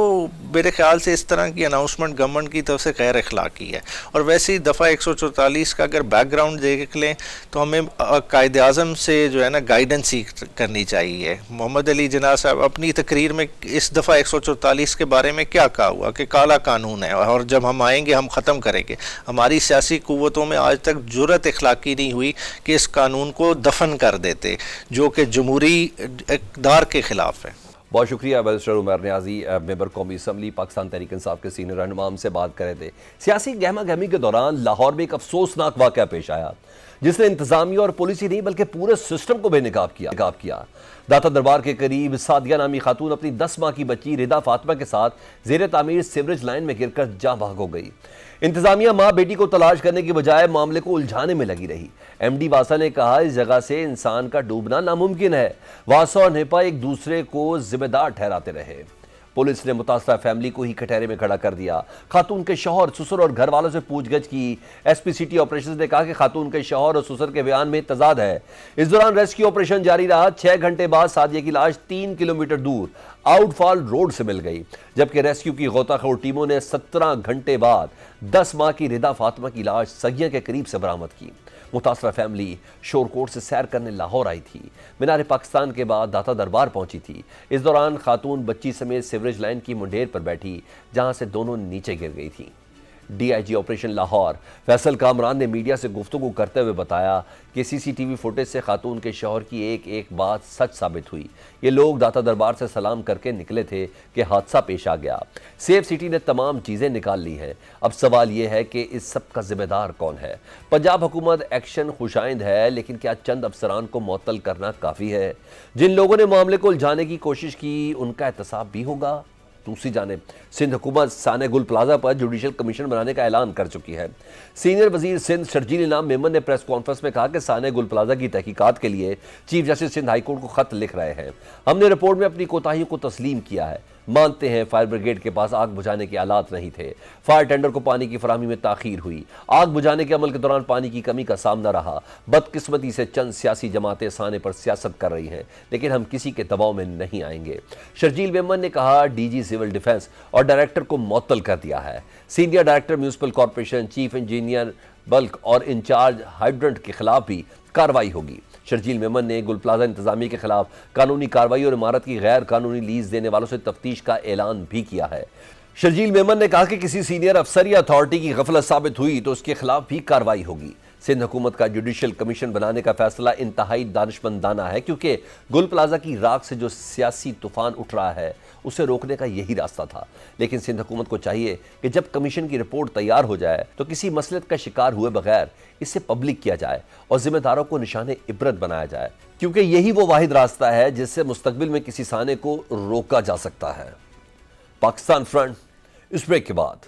मेरे ख्याल से इस तरह की अनाउंसमेंट गवर्नमेंट की तरफ से गैर अखलाकी है। और वैसे ही दफ़ा 144 का अगर बैकग्राउंड देख लें तो हमें कायदे आज़म से जो है ना गाइडेंस ही करनी चाहिए। मोहम्मद अली जिन्ना साहब अपनी तकरीर में इस दफ़ा 144 के बारे में क्या कहा हुआ कि काला कानून है और जब हम आएंगे हम ख़त्म करेंगे। हमारी सियासी कुव्वतों में आज तक जुर्रत इखलाकी नहीं हुई कि इस कानून को दफन कर देते, जो कि जमहूरी इक़्तिदार के ख़िलाफ़ है। बहुत शुक्रिया। बैरिस्टर उमर नियाज़ी, मेंबर कौमी असम्बली पाकिस्तान तहरीक इंसाफ के सीनियर रहनुमा, हमसे बात कर रहे थे। सियासी गहमा गहमी के दौरान लाहौर में एक अफसोसनाक वाक़या पेश आया जिसने इंतजामिया और पुलिस ही नहीं बल्कि पूरे सिस्टम को बेनकाब किया। दाता दरबार के करीब सादिया नामी खातून अपनी 10 माह की बच्ची रिदा फातिमा के साथ जेर तामीर सीवरेज लाइन में गिरकर जाँ बहक हो गई। इंतजामिया माँ बेटी को तलाश करने की बजाय मामले को उलझाने में लगी रही। MD वासा ने कहा, इस जगह से इंसान का डूबना नामुमकिन है। वासा और नेपा एक दूसरे को जिम्मेदार ठहराते रहे। पुलिस ने मुतासरा फैमिली को ही कटहरे में खड़ा कर दिया। खातून के शौहर, ससुर और घर वालों से पूछगछ की। SP सिटी ऑपरेशन ने कहा कि खातून के शौहर और ससुर के बयान में तजाद है। इस दौरान रेस्क्यू ऑपरेशन जारी रहा। 6 घंटे बाद सादिया की लाश 3 किलोमीटर दूर आउटफॉल रोड से मिल गई, जबकि रेस्क्यू की गोताखोर टीमों ने 17 घंटे बाद 10 माह की रिदा फातिमा की लाश सगिया के करीब से बरामद की। मुतासरा फैमिली शोरकोट से सैर करने लाहौर आई थी। मीनार पाकिस्तान के बाद दाता दरबार पहुंची थी। इस दौरान खातून बच्ची समेत सीवरेज लाइन की मुंडेर पर बैठी, जहां से दोनों नीचे गिर गई थी। DIG ऑपरेशन लाहौर फैसल कामरान ने मीडिया से गुफ्तगू करते हुए बताया कि CCTV फुटेज से खातून के शौहर की एक एक बात सच साबित हुई। ये लोग दाता दरबार से सलाम करके निकले थे कि हादसा पेश आ गया। सेफ सिटी ने तमाम चीज़ें निकाल ली हैं। अब सवाल ये है कि इस सब का जिम्मेदार कौन है। पंजाब हुकूमत एक्शन खुशाइंद है, लेकिन क्या चंद अफसरान को मुअत्तल करना काफ़ी है? जिन लोगों ने मामले को उलझाने की कोशिश की, उनका एहतसाब भी होगा? दूसरी जानिब सिंध हुकूमत साने गुल प्लाजा पर जुडिशल कमीशन बनाने का ऐलान कर चुकी है। सीनियर वजीर सिंध शर्जील इनाम मेमन ने प्रेस कॉन्फ्रेंस में कहा कि साने गुल प्लाजा की तहकीकात के लिए chief justice Sindh high court को खत लिख रहे हैं। हमने रिपोर्ट में अपनी कोताहियों को तस्लीम किया है। मानते हैं फायर ब्रिगेड के पास आग बुझाने के आलात नहीं थे। फायर टेंडर को पानी की फराहमी में ताखीर हुई। आग बुझाने के अमल के दौरान पानी की कमी का सामना रहा। बदकिस्मती से चंद सियासी जमातें साने पर सियासत कर रही हैं, लेकिन हम किसी के दबाव में नहीं आएंगे। शर्जील मेमन ने कहा, DG सिविल डिफेंस और डायरेक्टर को मुअत्तल कर दिया है। Senior director municipal corporation, chief engineer bulk और इंचार्ज हाइड्रेंट के खिलाफ भी कार्रवाई होगी। शर्जील मेमन ने गुल प्लाजा इंतजामिया के खिलाफ कानूनी कार्रवाई और इमारत की गैर कानूनी लीज देने वालों से तफ्तीश का ऐलान भी किया है। शर्जील मेमन ने कहा कि किसी सीनियर अफसर या अथॉरिटी की गफलत साबित हुई तो उसके खिलाफ भी कार्रवाई होगी। सिंध हुकूमत का जुडिशल कमीशन बनाने का फैसला इंतहाई दानिशमंदाना है, क्योंकि गुल प्लाजा की राख से जो सियासी तूफान उठ रहा है उसे रोकने का यही रास्ता था। लेकिन सिंध हुकूमत को चाहिए कि जब कमीशन की रिपोर्ट तैयार हो जाए तो किसी मसलत का शिकार हुए बगैर इसे पब्लिक किया जाए और जिम्मेदारों को निशाने इबरत बनाया जाए, क्योंकि यही वो वाहिद रास्ता है जिससे मुस्तकबिल में किसी साने को रोका जा सकता है। पाकिस्तान फ्रंट इस ब्रेक के बाद।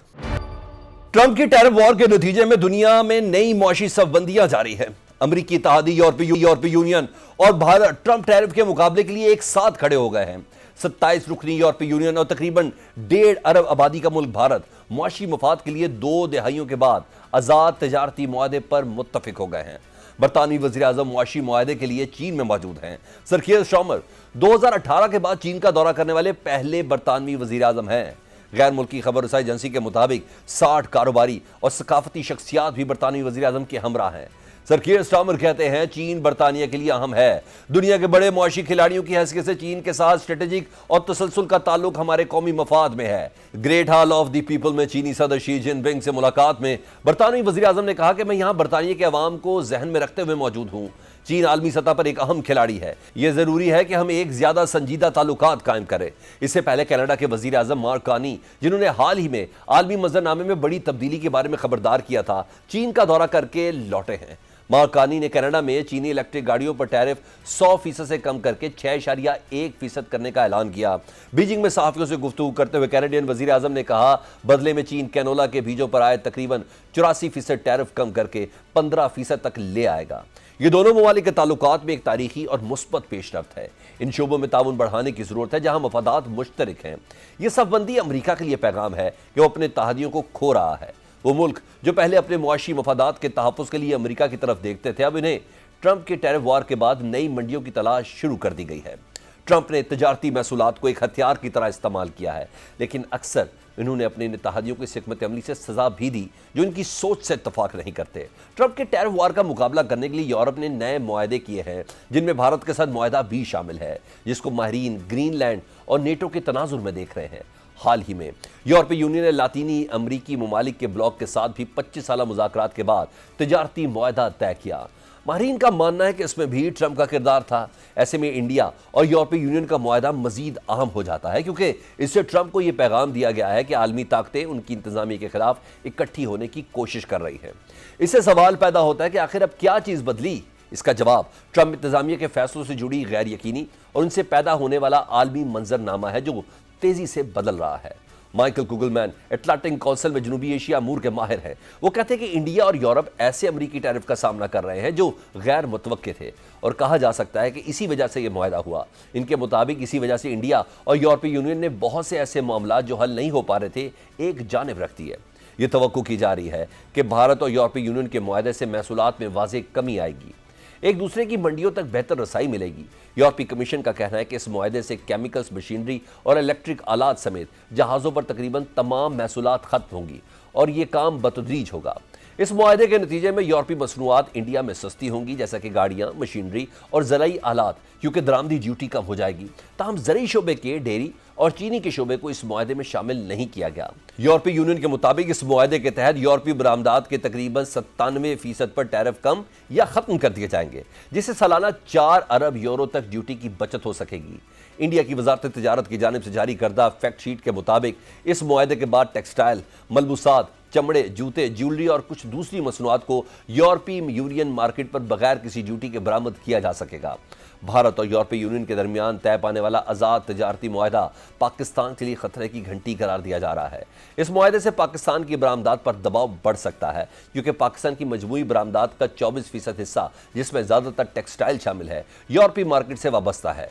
ट्रंप की टैरिफ वॉर के नतीजे में दुनिया में नई मुआशी सफबंदियां जारी है। अमरीकी इत्तेहादी, यूरोपीय यूनियन और भारत ट्रंप टैरिफ के मुकाबले के लिए एक साथ खड़े हो गए हैं। 27 रुकनी यूरोपीय यूनियन और तकरीबन 1.5 अरब आबादी का मुल्क भारत मुआशी मफाद के लिए 2 दहाइयों के बाद आज़ाद तजारती मुआहदे पर मुत्तफिक हो गए हैं। बरतानवी वज़ीर आज़म मुआशी मुआहदे के लिए चीन में मौजूद हैं। सर कीयर स्टार्मर 2018 के बाद चीन का दौरा करने वाले पहले बरतानवी वज़ीर आज़म हैं। गैर मुल्की खबर रसाई एजेंसी के मुताबिक 60 कारोबारी और सकाफती शख्सियात भी बरतानवी वज़ीर आज़म के हमरा हैं। सर कीयर स्टार्मर कहते हैं, चीन बरतानिया के लिए अहम है। दुनिया के बड़े मुआशी खिलाड़ियों की हैसियत से चीन के साथ स्ट्रेटेजिक और तसलसल का ताल्लुक हमारे कौमी मफाद में है। Great hall of the people में चीनी सदर शी जिनपिंग से मुलाकात में बरतानवी वज़ीर आज़म ने कहा कि मैं यहाँ बरतानिया के अवाम को जहन में रखते हुए मौजूद हूँ। चीन आलमी सतह पर एक अहम खिलाड़ी है। यह जरूरी है कि हम एक ज्यादा संजीदा ताल्लुकात कायम करें। इससे पहले कनाडा के वजीर आजम मार्क कार्नी, जिन्होंने हाल ही में आलमी मंजरनामे में बड़ी तब्दीली के बारे में खबरदार किया था, चीन का दौरा करके लौटे हैं। मार्कानी ने कनाडा में चीनी इलेक्ट्रिक गाड़ियों पर टैरिफ 100% से कम करके 6.1% करने का ऐलान किया। बीजिंग में सहाफियों से गुफ्तगू करते हुए कैनेडियन वजीर आजम ने कहा, बदले में चीन कैनोला के बीजों पर आए तकरीबन 84% टैरिफ कम करके 15% तक ले आएगा। ये दोनों ममालिक के ताल्लुकात में एक तारीखी और मुस्बत पेशरफ्त है। इन शोबों में ताउन बढ़ाने की जरूरत है जहां मफादात मुश्तरक हैं। यह सफबंदी अमरीका के लिए पैगाम है कि वो अपने तहदियों को खो रहा है। वो मुल्क जो पहले अपने मुआशी मफादात के तहफ़्फ़ुज़ के लिए अमरीका की तरफ देखते थे, अब इन्हें ट्रंप के टैरिफ वार के बाद नई मंडियों की तलाश शुरू कर दी गई है। ट्रंप ने तजारती महसूलात को एक हथियार की तरह इस्तेमाल किया है, लेकिन अक्सर इन्होंने अपने इत्तेहादियों की हिकमत अमली से सजा भी दी जो इनकी सोच से इत्तफाक नहीं करते। ट्रंप के टैरिफ वार का मुकाबला करने के लिए यूरोप ने नए मुआहदे किए हैं, जिनमें भारत के साथ मुआहदा भी शामिल है, जिसको माहिरीन ग्रीनलैंड और नेटो के तनाजुर में देख रहे हैं। हाल ही में यूरोपीय यूनियन ने लातीनी अमरीकी ममालिक के ब्लॉक के साथ भी 25 साल मुज़ाकरात के बाद तजारती मुआहदा तय किया। माहिरीन का मानना है कि इसमें भी ट्रंप का किरदार था। ऐसे में इंडिया और यूरोपीय यूनियन का मुआहदा मजीद अहम हो जाता है, क्योंकि इससे ट्रंप को यह पैगाम दिया गया है कि आलमी ताकतें उनकी इंतजामिया के खिलाफ इकट्ठी होने की कोशिश कर रही हैं। इससे सवाल पैदा होता है कि आखिर अब क्या चीज़ बदली। इसका जवाब ट्रंप इंतजामिया के फैसलों से जुड़ी गैर यकीनी और उनसे पैदा होने वाला आलमी मंजरनामा है जो तेजी से बदल रहा है। माइकल कुगलमैन एटलांटिक काउंसिल में जनूबी एशिया अमूर के माहिर हैं। वो कहते हैं कि इंडिया और यूरोप ऐसे अमरीकी टैरिफ का सामना कर रहे हैं जो गैर मुतवक्के थे, और कहा जा सकता है कि इसी वजह से यह मुआहदा हुआ। इनके मुताबिक इसी वजह से इंडिया और यूरोपीय यूनियन ने बहुत से ऐसे मामला जो हल नहीं हो पा रहे थे एक जानिब रख दिए। ये तवक्को की जा रही है कि भारत और यूरोपीय यूनियन के मुआहदे से महसूलात में वाज़ेह कमी आएगी, एक दूसरे की मंडियों तक बेहतर रसाई मिलेगी। यूरोपीय कमीशन का कहना है कि इस मुआहदे से केमिकल्स, मशीनरी और इलेक्ट्रिक आलात समेत जहाज़ों पर तकरीबन तमाम महसूलात खत्म होंगी और ये काम बतदरीज होगा। इस मुआहदे के नतीजे में यूरोपीय मसनूआत इंडिया में सस्ती होंगी, जैसा कि गाड़ियाँ, मशीनरी और ज़राई आलात, क्योंकि दरामदी ड्यूटी कम हो जाएगी। ताहम ज़रई शोबे के, डेयरी और चीनी के शोबे को इस मुआहदे में शामिल नहीं किया गया। यूरोपीय यूनियन के मुताबिक इस मुआहदे के तहत यूरोपीय बरामदात के तकरीबन 97% पर टैरिफ कम या ख़त्म कर दिए जाएंगे, जिससे सालाना 4 अरब यूरो तक ड्यूटी की बचत हो सकेगी। इंडिया की वजारत तिजारत की जानिब से जारी करदा फैक्ट शीट के मुताबिक इस मुआहदे के बाद टेक्सटाइल, मलबूसात, चमड़े, जूते, ज्वेलरी और कुछ दूसरी मसनूआत को यूरोपीय यूनियन मार्केट पर बगैर किसी ड्यूटी के बरामद किया जा सकेगा। भारत और यूरोपीय यूनियन के दरमियान तय पाने वाला आज़ाद तजारती मुआहदा पाकिस्तान के लिए खतरे की घंटी करार दिया जा रहा है। इस मुआहदे से पाकिस्तान की बरामदात पर दबाव बढ़ सकता है, क्योंकि पाकिस्तान की मजमूई बरामदात का 24% हिस्सा, जिसमें ज़्यादातर टेक्सटाइल शामिल है, यूरोपीय मार्केट से वाबस्ता है।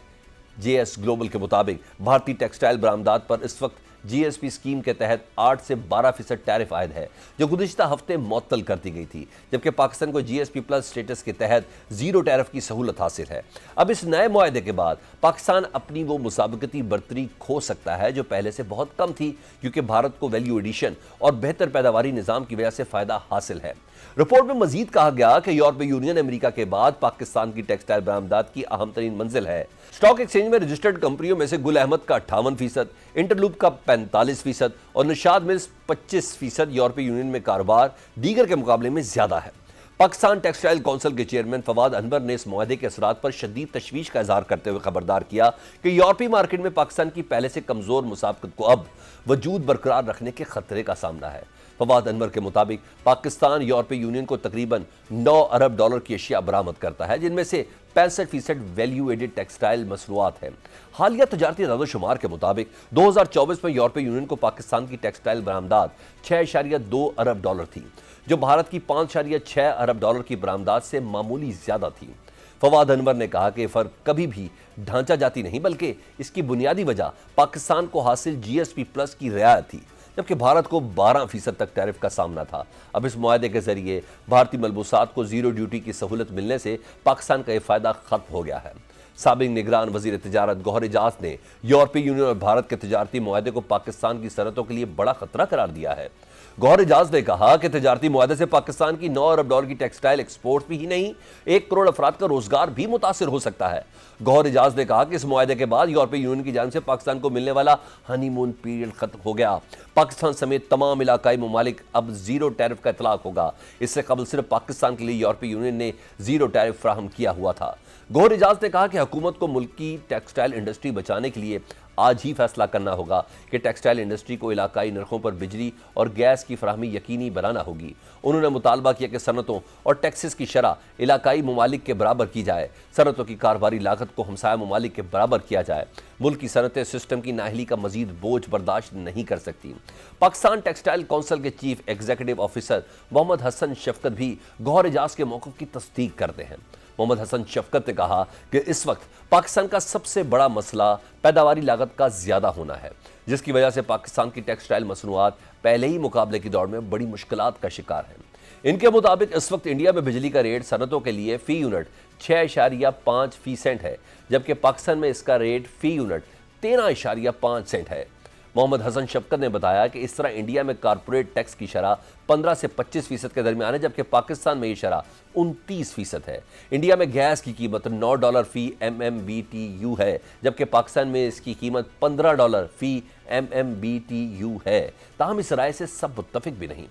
जेएस ग्लोबल के मुताबिक भारतीय टेक्सटाइल बरामदात पर इस वक्त जीएसपी स्कीम के तहत 8 से 12% टैरिफ आयद है, जो गुज़िश्ता हफ्ते मुअत्तल कर दी गई थी, जबकि पाकिस्तान को जीएसपी प्लस स्टेटस के तहत जीरो टैरिफ की सहूलत हासिल है। अब इस नए मुआहदे के बाद पाकिस्तान अपनी वो मुसाबकती बर्तरी खो सकता है जो पहले से बहुत कम थी, क्योंकि भारत को वैल्यू एडिशन और बेहतर पैदावारी निज़ाम की वजह से फ़ायदा हासिल है। रिपोर्ट में मजीद कहा गया कि यूरोपीय यूनियन अमेरिका के बाद पाकिस्तान की टेक्सटाइल बरामदात की अहम तरीन मंजिल है। स्टॉक एक्सचेंज में रजिस्टर्ड कंपनियों में से गुल अहमद का 58%, इंटरलूप का 45% और निशाद मिल्स 25% यूरोपीय यूनियन में कारोबार दीगर के मुकाबले में ज्यादा है। पाकिस्तान टेक्सटाइल काउंसिल के चेयरमैन फवाद अनवर ने इस मुआहदे के असरात पर शदीद तशवीश का इजहार करते हुए खबरदार किया कि यूरोपीय मार्केट में पाकिस्तान की पहले से कमजोर मुसाबकत को अब वजूद बरकरार रखने के खतरे का सामना है। फवाद अनवर के मुताबिक पाकिस्तान यूरोपीय यूनियन को तकरीबन 9 अरब डॉलर की अशिया बरामद करता है, जिनमें से 65% वैल्यू एडेड टेक्सटाइल मसनूआत हैं। हालिया तजारती दादोशुमार के मुताबिक 2024 में यूरोपीय यूनियन को पाकिस्तान की टेक्सटाइल बरामदात 6.2 अरब डॉलर थी, जो भारत की 5.6 अरब डॉलर की बरामदात से मामूली ज्यादा थी। फवाद अनवर ने कहा कि फर्क कभी भी ढांचा जाती नहीं, बल्कि इसकी बुनियादी वजह पाकिस्तान को हासिल जीएसपी प्लस की रियायत थी, जबकि भारत को 12% तक टैरिफ का सामना था। अब इस मुआहदे के जरिए भारतीय मलबूसात को जीरो ड्यूटी की सहूलत मिलने से पाकिस्तान का यह फायदा खत्म हो गया है। साबिक निगरान वजीर तिजारत गौहर एजाज ने यूरोपीय यूनियन और भारत के तजारती मुआहदे को पाकिस्तान की सनतों के लिए बड़ा खतरा करार दिया है। गौहर एजाज ने कहा कि तजारती मुआहदे से पाकिस्तान की 9 अरब डॉलर की टेक्सटाइल एक्सपोर्ट भी ही नहीं, 1 करोड़ अफराद का रोजगार भी मुतासिर हो सकता है। गौहर एजाज ने कहा कि इस मुआहदे के बाद यूरोपीय यूनियन की जानिब से पाकिस्तान को मिलने वाला हनीमून पीरियड खत्म हो गया। पाकिस्तान समेत तमाम इलाकाई ममालिक अब जीरो टैरिफ का इतलाक होगा। इससे कबल सिर्फ पाकिस्तान के लिए यूरोपीय यूनियन ने जीरो टैरिफ फ्राहम किया हुआ था। गौहर एजाज ने कहा कि हुकूमत को मुल्क की टेक्सटाइल इंडस्ट्री बचाने के लिए आज ही फैसला करना होगा कि टेक्सटाइल इंडस्ट्री को इलाकाई नरखों पर बिजली और गैस की फराहमी यकीनी बनाना होगी। उन्होंने मुतालबा किया कि सनतों और टैक्सेस की शरह इलाकाई ममालिक के बराबर की जाए, सनतों की कारोबारी लागत को हमसाया ममालिक के बराबर किया जाए। मुल्क की सनतें सिस्टम की नाअहली का मजीद बोझ बर्दाश्त नहीं कर सकती। पाकिस्तान टेक्सटाइल काउंसिल के chief executive officer Mohammad Hasan Shafqat भी गौहर एजाज के मौक़िफ़ की तस्दीक करते हैं। मोहम्मद हसन शफकत ने कहा कि इस वक्त पाकिस्तान का सबसे बड़ा मसला पैदावारी लागत का ज्यादा होना है, जिसकी वजह से पाकिस्तान की टेक्सटाइल मसनूआत पहले ही मुकाबले की दौड़ में बड़ी मुश्किलात का शिकार है। इनके मुताबिक इस वक्त इंडिया में बिजली का रेट सनतों के लिए फी यूनिट 6.5 सेंट है, जबकि पाकिस्तान में इसका रेट फी यूनिट 13.5 सेंट है। मोहम्मद हसन शफकत ने बताया कि इस तरह इंडिया में कारपोरेट टैक्स की शरह 15 से 25% के दरमियान है, जबकि पाकिस्तान में ये शरह 29% है। इंडिया में गैस की कीमत $9 फी MMBTU है, जबकि पाकिस्तान में इसकी कीमत $15 फी MMBTU है। ताहम इस राय से सब मुत्तफिक भी नहीं।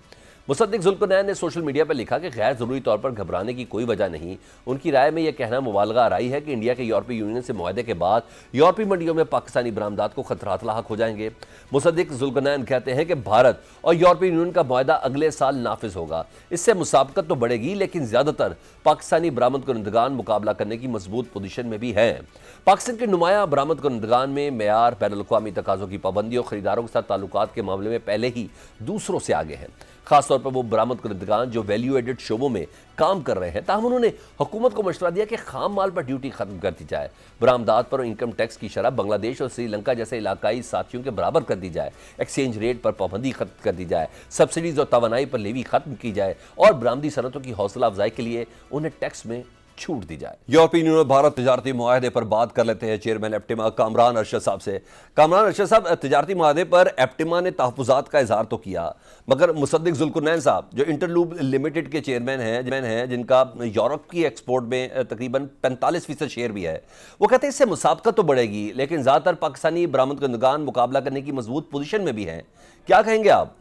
मुसद्दिक जुल्करनैन ने सोशल मीडिया पर लिखा कि गैर ज़रूरी तौर पर घबराने की कोई वजह नहीं। उनकी राय में यह कहना मुबालगा आराई है कि इंडिया के यूरोपीय यूनियन से मुआहदे के बाद यूरोपीय मंडियों में पाकिस्तानी बरामदात को खतरात लाहक हो जाएंगे। मुसद्दिक जुल्करनैन कहते हैं कि भारत और यूरोपीय यूनियन का मुआहदा अगले साल नाफिज होगा। इससे मुसाबकत तो बढ़ेगी, लेकिन ज़्यादातर पाकिस्तानी बरामद कुनंदगान मुकाबला करने की मजबूत पोजीशन में भी हैं। पाकिस्तान के नुमाया बरामद कुनंदगान में मेयार, बैनुल-अक़वामी तकाज़ों की पाबंदी और खरीदारों के साथ ताल्लुकात के मामले में पहले ही दूसरों से आगे हैं, खासतौर पर वो बरामद कुनंदगान जो वैल्यू एडेड शोबों में काम कर रहे हैं। ताहम उन्होंने हुकूमत को मशवरा दिया कि खाम माल पर ड्यूटी खत्म कर दी जाए, बरामदात पर इनकम टैक्स की शरह बांग्लादेश और श्रीलंका जैसे इलाकाई साथियों के बराबर कर दी जाए, एक्सचेंज रेट पर पाबंदी खत्म कर दी जाए, सब्सिडीज और तवानाई पर लेवी खत्म की जाए और बरामदी सनतों की हौसला अफजाई के लिए उन्हें टैक्स में छूट दी जाए। यूरोपीय यूनियन और भारत तजारती मुआहदे पर बात कर लेते हैं चेयरमैन एप्टिमा कामरान अरशद साहब से। कामरान अरशद साहब, तजारती मुआहदे पर एप्टिमा ने तहफ़्फ़ुज़ात का इजहार तो किया, मगर मुसद्दिक जुल्करनैन साहब जो इंटरलूब लिमिटेड के चेयरमैन हैं, जिनका यूरोप की एक्सपोर्ट में तकरीबन 45% शेयर भी है, वो कहते हैं इससे मुसाबकत तो बढ़ेगी, लेकिन ज़्यादातर पाकिस्तानी बरामद कुनंदगान मुकाबला करने की मजबूत पोजीशन में भी हैं। क्या कहेंगे आप?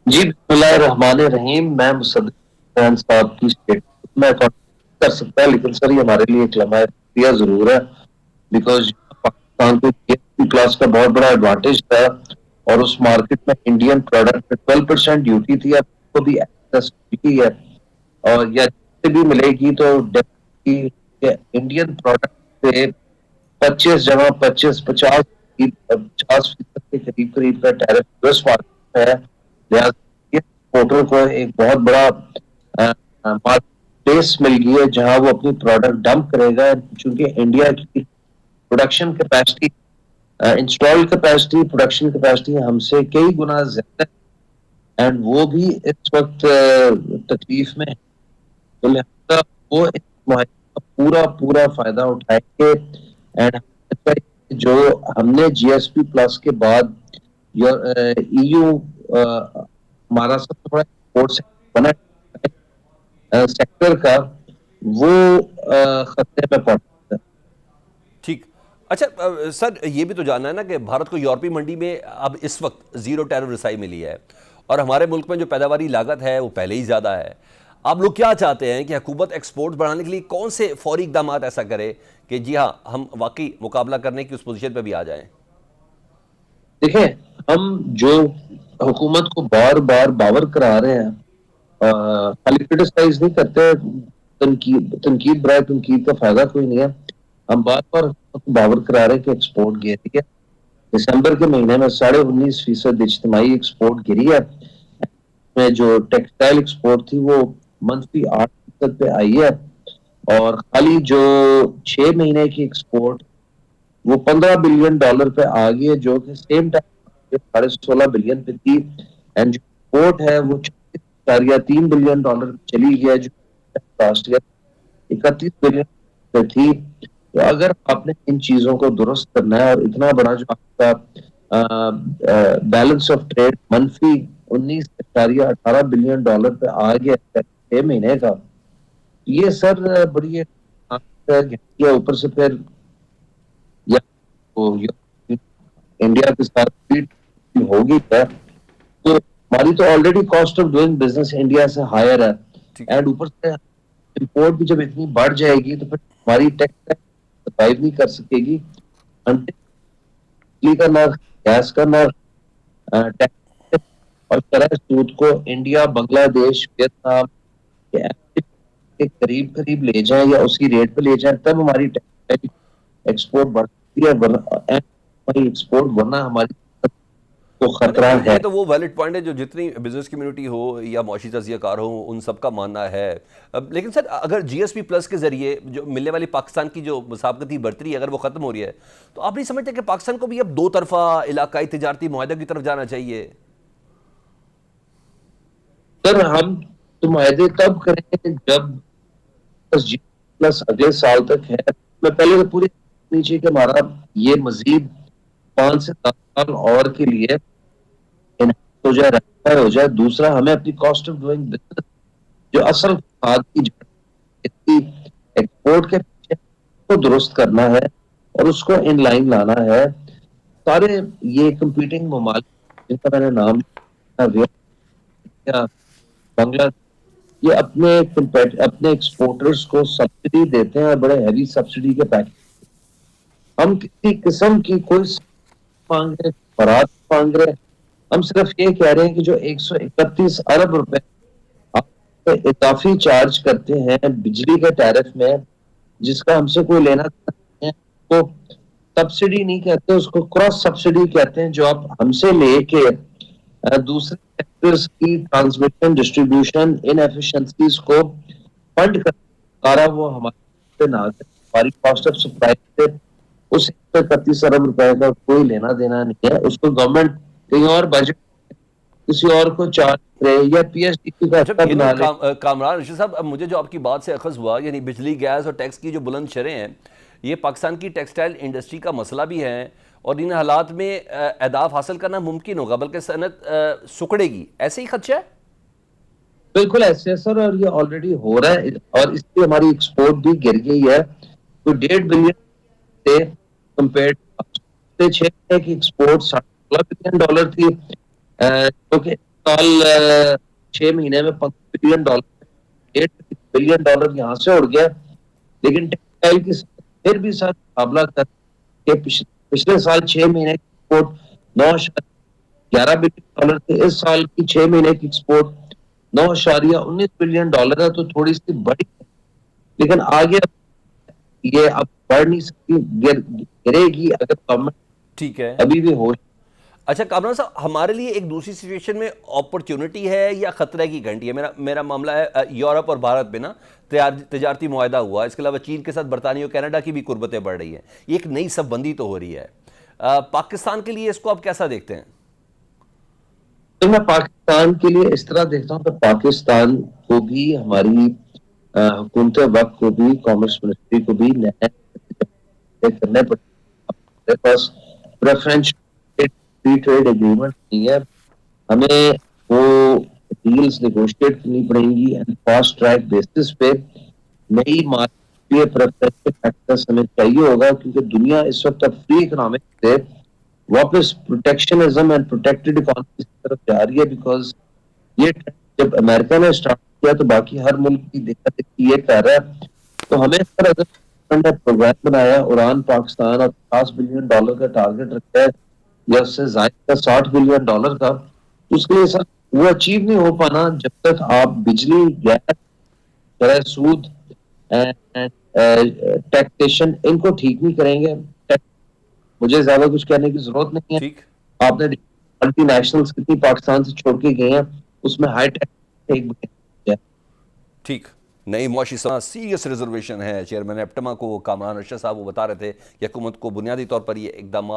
जी बिस्मिल्लाहिर्रहमानिर्रहीम। मैं मुसद्दिक साहब की स्टेटमेंट में कर सकता है, लेकिन सर ये हमारे लिए एक लम्हा शुक्रिया जरूर है, बिकॉज पाकिस्तान को जीएसपी क्लास का बहुत बड़ा एडवांटेज था और उस मार्केट में इंडियन प्रोडक्ट पे 12% ड्यूटी थी, अब तो भी एक्सेस ड्यूटी है और या भी मिलेगी तो इंडियन प्रोडक्ट पे 50% के करीब का टैरिफ यूएस मार्केट है। लिहाजा एक्सपोर्टर को एक बहुत बड़ा प्लेस मिल गई है जहां वो अपनी प्रोडक्ट डंप करेगा, चूंकि इंडिया की production capacity, install capacity, production capacity हमसे कई गुना ज्यादा है एंड वो भी इस वक्त तकलीफ में है। तो लिहाजा वो इस मुआहदे का पूरा फायदा उठाएंगे एंड जो हमने जीएसपी प्लस के बाद ईयू हमारा सबसे बड़ा एक्सपोर्ट बना सेक्टर का, वो खतरे में पड़ता है। ठीक। अच्छा सर, ये भी तो जानना है ना कि भारत को यूरोपीय मंडी में अब इस वक्त जीरो टैरिफ रसाई मिली है और हमारे मुल्क में जो पैदावारी लागत है वो पहले ही ज़्यादा है। आप लोग क्या चाहते हैं कि हुकूमत एक्सपोर्ट बढ़ाने के लिए कौन से फौरी इकदाम ऐसा करे कि जी हाँ, हम वाकई मुकाबला करने की उस पोजीशन पे भी आ जाएं? देखिए, हम जो हुकूमत को बार बार बावर करा रहे हैं, खाली क्रिटिसाइज नहीं करते, तनकीद बराए तनकीद का फायदा कोई नहीं है। हम बार बार बावर करा रहे हैं कि एक्सपोर्ट गिरी है। दिसंबर के महीने में 19.5% इज्तिमाई एक्सपोर्ट गिरी है। में जो टेक्सटाइल एक्सपोर्ट थी वो मंथली 8% पे आई है और खाली जो 6 महीने की एक्सपोर्ट वो $15 बिलियन पे आ गई है, जो कि सेम टाइम 16.5 बिलियन पे थी एंड जो एक्सपोर्ट है वो 3 बिलियन डॉलर चली गया, जो लास्ट ईयर 31 बिलियन पे थी। तो अगर आपने इन चीजों को दुरुस्त करना है और इतना बड़ा जो आपका balance of trade monthly 19.18 billion dollar पे आ गया 6 महीने का, ये सर बड़ी ऊपर से फिर इंडिया के साथ होगी क्या, तो हमारी तो already cost of doing business India से हायर है एंड ऊपर से इंपोर्ट भी जब इतनी बढ़ जाएगी तो फिर हमारी टैक्स सर्वाइव नहीं कर सकेगी। बिजली का नर्क, गैस का नर्क, टैक्स और तरह सूद को इंडिया, बांग्लादेश, वियतनाम के करीब करीब ले जाएं या उसी रेट पे ले जाएं, तब हमारी टेक्सटाइल एक्सपोर्ट बढ़ती है, वरना हमारी एक्सपोर्ट, वरना हमारी को खतरा नहीं, है। ये तो वो वैलिड पॉइंट है जो जितनी बिजनेस कम्युनिटी हो या मौशी तजियाकार हो उन सबका मानना है। लेकिन सर अगर जीएसपी प्लस के जरिए जो मिलने वाली पाकिस्तान की जो मुसाबकती बर्तरी है अगर वो खत्म हो रही है तो आप नहीं समझते कि पाकिस्तान को भी अब दो तरफा इलाकाई तिजारती मुआहदे की तरफ जाना चाहिए? सर हम तो मुआहदे तब करेंगे जब प्लस अगले साल तक है। मैं पहले तो पूरी नीचे कि हमारा ये मजीद 5 से 10 साल और के लिए हो जाए, रेक्टिफाई हो जाए। दूसरा, हमें अपनी कॉस्ट ऑफ डूइंग बिजनेस जो असल खाद की एक्सपोर्ट के पीछे को दुरुस्त करना है और उसको इन लाइन लाना है। सारे ये कंपीटिंग ममालिक जिनका मैंने नाम लिया, बांग्लादेश, ये अपने एक्सपोर्टर्स को सब्सिडी देते हैं और बड़े हैवी सब्सिडी के पैकेज। हम किसी किस्म की कोई मांग रहे, बरात मांग रहे, हम सिर्फ ये कह रहे हैं कि जो 131 अरब रुपए आप इजाफी चार्ज करते हैं बिजली के टैरिफ में, जिसका हमसे कोई लेना नहीं है, तो सब्सिडी नहीं कहते, उसको क्रॉस सब्सिडी कहते हैं, जो आप हमसे लेके दूसरे सेक्टर्स की ट्रांसमिशन, डिस्ट्रीब्यूशन, इनएफिशिएंसीज को फंड कर सारा वो हमारे ना हमारी कॉस्ट ऑफ सप्लाई से उस 31 अरब रुपए का कोई लेना देना नहीं है। उसको गवर्नमेंट कहीं और बजट किसी और को चार्ज करे या पीएसडीपी का अच्छा ये बना ले। कामरान रशीद साहब, अब मुझे जो आपकी बात से अखज़ हुआ, यानी बिजली, गैस और टैक्स की जो बुलंद शरें हैं ये पाकिस्तान की टेक्सटाइल इंडस्ट्री का मसला भी है और इन हालात में अहदाफ हासिल करना मुमकिन होगा बल्कि सनत सुकड़ेगी, ऐसे ही खदशा है? बिल्कुल ऐसे है सर, और ये ऑलरेडी हो रहा है और इससे हमारी एक्सपोर्ट भी गिर गई है। तो 1.5 बिलियन से कंपेयर से 6 महीने की एक्सपोर्ट $16 बिलियन थी, जो कि साल 6 महीने में $15 बिलियन, $8 बिलियन यहाँ से उड़ गया। लेकिन टेक्सटाइल की फिर भी सर मुकाबला कर के पिछले साल 6 महीने की एक्सपोर्ट $9.11 बिलियन थे, इस साल की 6 महीने की एक्सपोर्ट $9.19 बिलियन है, तो थोड़ी सी बड़ी है, लेकिन आगे ये अब बढ़ नहीं सकती, गिरेगी अगर गवर्नमेंट ठीक है। अभी भी हो। अच्छा कामरान साहब, हमारे लिए एक दूसरी सिचुएशन में अपॉर्चुनिटी है या खतरे की घंटी है? मेरा मामला है यूरोप और भारत में ना तजारती मुआहदा हुआ, इसके अलावा चीन के साथ बरतानिया और कनाडा की भी कुर्बतें बढ़ रही हैं, ये एक नई सबबंदी तो हो रही है। पाकिस्तान के लिए इसको आप कैसा देखते हैं? तो मैं पाकिस्तान के लिए इस तरह देखता हूँ कि पाकिस्तान को भी, हमारी हुकूमत वक्त को भी, कॉमर्स मिनिस्ट्री को भी करने पड़े। पास प्रेफरेंस फ्री ट्रेड एग्रीमेंट नहीं है, हमें वो डील्स नेगोशिएट करनी पड़ेंगी एंड फास्ट ट्रैक बेसिस पे। नई मार्केट प्रेफरेंशियल फैक्टर्स हमें चाहिए होगा, क्योंकि दुनिया इस वक्त अब फ्री इकोनॉमिक से वापस प्रोटेक्शनिज्म एंड प्रोटेक्टेड इकोनॉमी की तरफ जा रही है। बिकॉज ये जब अमेरिका ने स्टार्ट किया तो बाकी हर मुल्क की देखा देखी ये कर रहा है। तो हमें सर अगर प्रोग्राम बनाया उड़ान पाकिस्तान और $50 बिलियन का टारगेट रखा है या उससे ज्यादा $60 बिलियन का, उसके लिए सर वो अचीव नहीं हो पाना जब तक आप बिजली, गैस, सूद, टैक्सेशन इनको ठीक नहीं करेंगे। मुझे ज्यादा कुछ कहने की जरूरत नहीं है। ठीक, आपने मल्टीनेशनल्स कितनी पाकिस्तान से छोड़ के गए हैं, उसमें हाई टैक्स एक ठीक। नई मुआशी सीरियस रिजर्वेशन है। चेयरमैन एप्टमा को कामरान रशीद साहब वो बता रहे थे कि हुकूमत को बुनियादी तौर पर ये इकदाम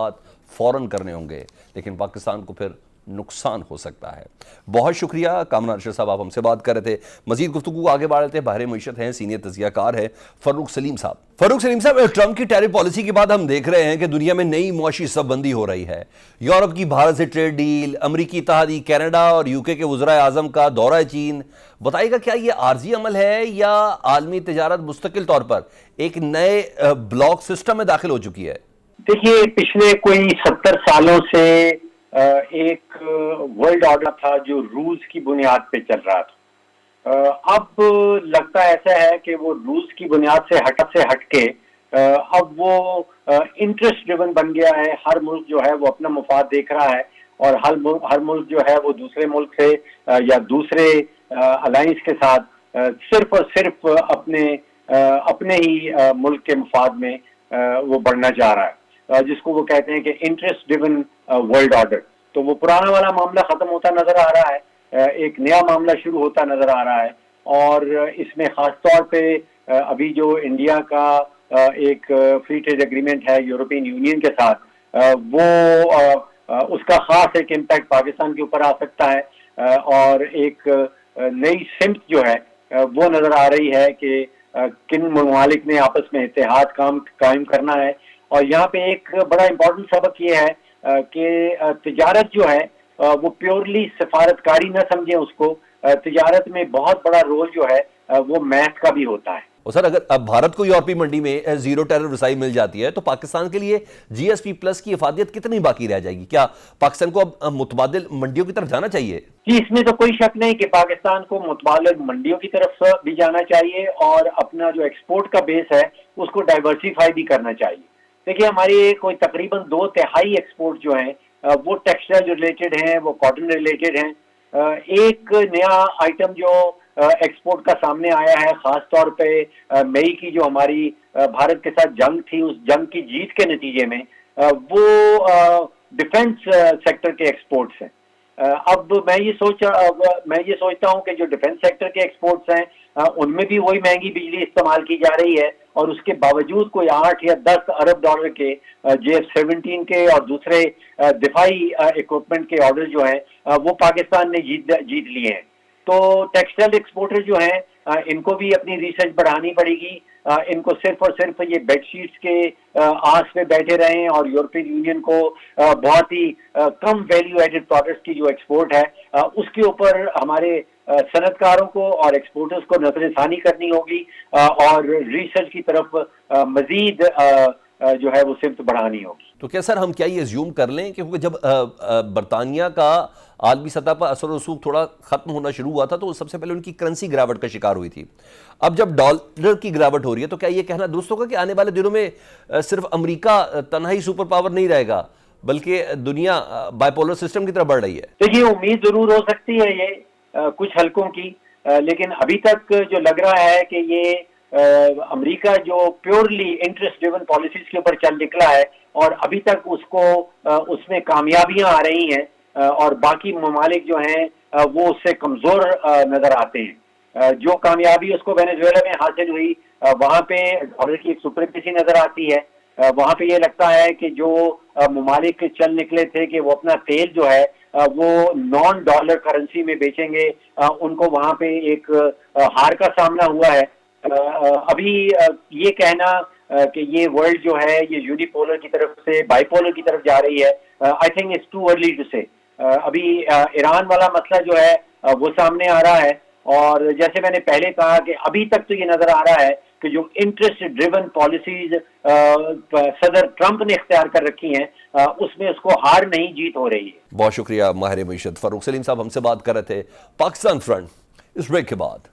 फ़ौरन करने होंगे, लेकिन पाकिस्तान को फिर नुकसान हो सकता है। बहुत शुक्रिया कामरान रशीद साहब, आप हमसे बात कर रहे थे। मजीद गुफ्तगू आगे बढ़ रहे थे। बाहर मईशत हैं, सीनियर तजियाकार है फ़र्रुख सलीम साहब। फ़र्रुख सलीम साहब, ट्रंप की टैरिफ पॉलिसी के बाद हम देख रहे हैं कि दुनिया में नई मुआशी सबबंदी हो रही है। यूरोप की भारत से ट्रेड डील, अमरीकी इत्तेहादी, कनाडा और यूके के वज़राए आज़म का दौरा चीन। बताइएगा क्या ये आर्जी अमल है या आलमी तिजारत मुस्तकिल तौर पर एक नए ब्लॉक सिस्टम में दाखिल हो चुकी है? देखिए, पिछले कोई 70 सालों से एक वर्ल्ड ऑर्डर था जो रूल्स की बुनियाद पे चल रहा था। अब लगता ऐसा है कि वो रूल्स की बुनियाद से हटके अब वो इंटरेस्ट ड्रिवन बन गया है। हर मुल्क जो है वो अपना मुफाद देख रहा है और हर मुल्क जो है वो दूसरे मुल्क से या दूसरे अलायंस के साथ सिर्फ और सिर्फ अपने ही मुल्क के मुफाद में वो बढ़ना चाह रहा है, जिसको वो कहते हैं कि इंटरेस्ट ड्रिवन वर्ल्ड ऑर्डर। तो वो पुराना वाला मामला खत्म होता नजर आ रहा है, एक नया मामला शुरू होता नजर आ रहा है। और इसमें खास तौर पे अभी जो इंडिया का एक फ्री ट्रेड एग्रीमेंट है यूरोपियन यूनियन के साथ, वो उसका खास एक इम्पैक्ट पाकिस्तान के ऊपर आ सकता है और एक नई सिमत जो है वो नजर आ रही है कि किन ममालिक ने आपस में इत्तेहाद कायम करना है। और यहाँ पे एक बड़ा इम्पोर्टेंट सबक ये है कि तिजारत जो है वो प्योरली सिफारतकारी न समझे उसको। तिजारत में बहुत बड़ा रोल जो है वो मैथ का भी होता है। और सर, अगर अब भारत को यूरोपीय मंडी में जीरो टैरिफ रसाई मिल जाती है तो पाकिस्तान के लिए जीएसपी प्लस की इफादियत कितनी बाकी रह जाएगी? क्या पाकिस्तान को अब मुतबादिल मंडियों की तरफ जाना चाहिए? जी, इसमें तो कोई शक नहीं कि पाकिस्तान को मुतबादिल मंडियों की तरफ भी जाना चाहिए और अपना जो एक्सपोर्ट का बेस है उसको डाइवर्सिफाई भी करना चाहिए। देखिए, हमारी कोई तकरीबन 2/3 एक्सपोर्ट जो है वो टेक्सटाइल रिलेटेड हैं, वो कॉटन रिलेटेड हैं। एक नया आइटम जो एक्सपोर्ट का सामने आया है, खास तौर पे मई की जो हमारी भारत के साथ जंग थी, उस जंग की जीत के नतीजे में वो डिफेंस सेक्टर के एक्सपोर्ट्स हैं। अब मैं ये सोचता हूँ कि जो डिफेंस सेक्टर के एक्सपोर्ट्स हैं उनमें भी वही महंगी बिजली इस्तेमाल की जा रही है और उसके बावजूद कोई 8 या 10 अरब डॉलर के JF-17 के और दूसरे दिफाई इक्विपमेंट के ऑर्डर जो हैं वो पाकिस्तान ने जीत लिए हैं। तो टेक्सटाइल एक्सपोर्टर जो हैं इनको भी अपनी रिसर्च बढ़ानी पड़ेगी। इनको सिर्फ और सिर्फ ये बेडशीट्स के आस पे बैठे रहें और यूरोपियन यूनियन को बहुत ही कम वैल्यू एडेड प्रोडक्ट्स की जो एक्सपोर्ट है उसके ऊपर हमारे सनतकारों को और एक्सपोर्टर्स को नजरसानी करनी होगी और रिसर्च की तरफ मजीद जो है वो सिमत बढ़ानी होगी। तो क्या सर, हम क्या ये अज्यूम कर लें क्योंकि जब बरतानिया का आलमी सतह पर असर रसूख थोड़ा खत्म होना शुरू हुआ था तो सबसे पहले उनकी करेंसी गिरावट का शिकार हुई थी। अब जब डॉलर की गिरावट हो रही है तो क्या ये कहना दुरुस्त होगा कि आने वाले दिनों में सिर्फ अमेरिका तन्हा ही सुपर पावर नहीं रहेगा बल्कि दुनिया बाइपोलर सिस्टम की तरफ बढ़ रही है? देखिए, उम्मीद जरूर हो सकती है ये कुछ हलकों की, लेकिन अभी तक जो लग रहा है कि ये अमेरिका जो प्योरली इंटरेस्ट ड्रिवन पॉलिसीज के ऊपर चल निकला है और अभी तक उसको उसमें कामयाबियां आ रही हैं और बाकी ममालिक जो हैं वो उससे कमजोर नजर आते हैं। जो कामयाबी उसको वेनेजुएला में हासिल हुई वहां पे डॉलर की एक सुप्रीमेसी नजर आती है। वहां पे ये लगता है कि जो ममालिक चल निकले थे कि वो अपना तेल जो है वो नॉन डॉलर करेंसी में बेचेंगे, उनको वहां पे एक हार का सामना हुआ है। अभी ये कहना कि ये वर्ल्ड जो है ये यूनिपोलर की तरफ से बाइपोलर की तरफ जा रही है, I think it's too early to say. अभी ईरान वाला मसला जो है वो सामने आ रहा है और जैसे मैंने पहले कहा कि अभी तक तो ये नजर आ रहा है कि जो इंटरेस्ट ड्रिवन पॉलिसीज सदर ट्रंप ने इख्तियार कर रखी हैं उसमें उसको हार नहीं जीत हो रही है। बहुत शुक्रिया माहिर मईशत फारूक सलीम साहब हमसे बात कर रहे थे पाकिस्तान फ्रंट। इस ब्रेक के बाद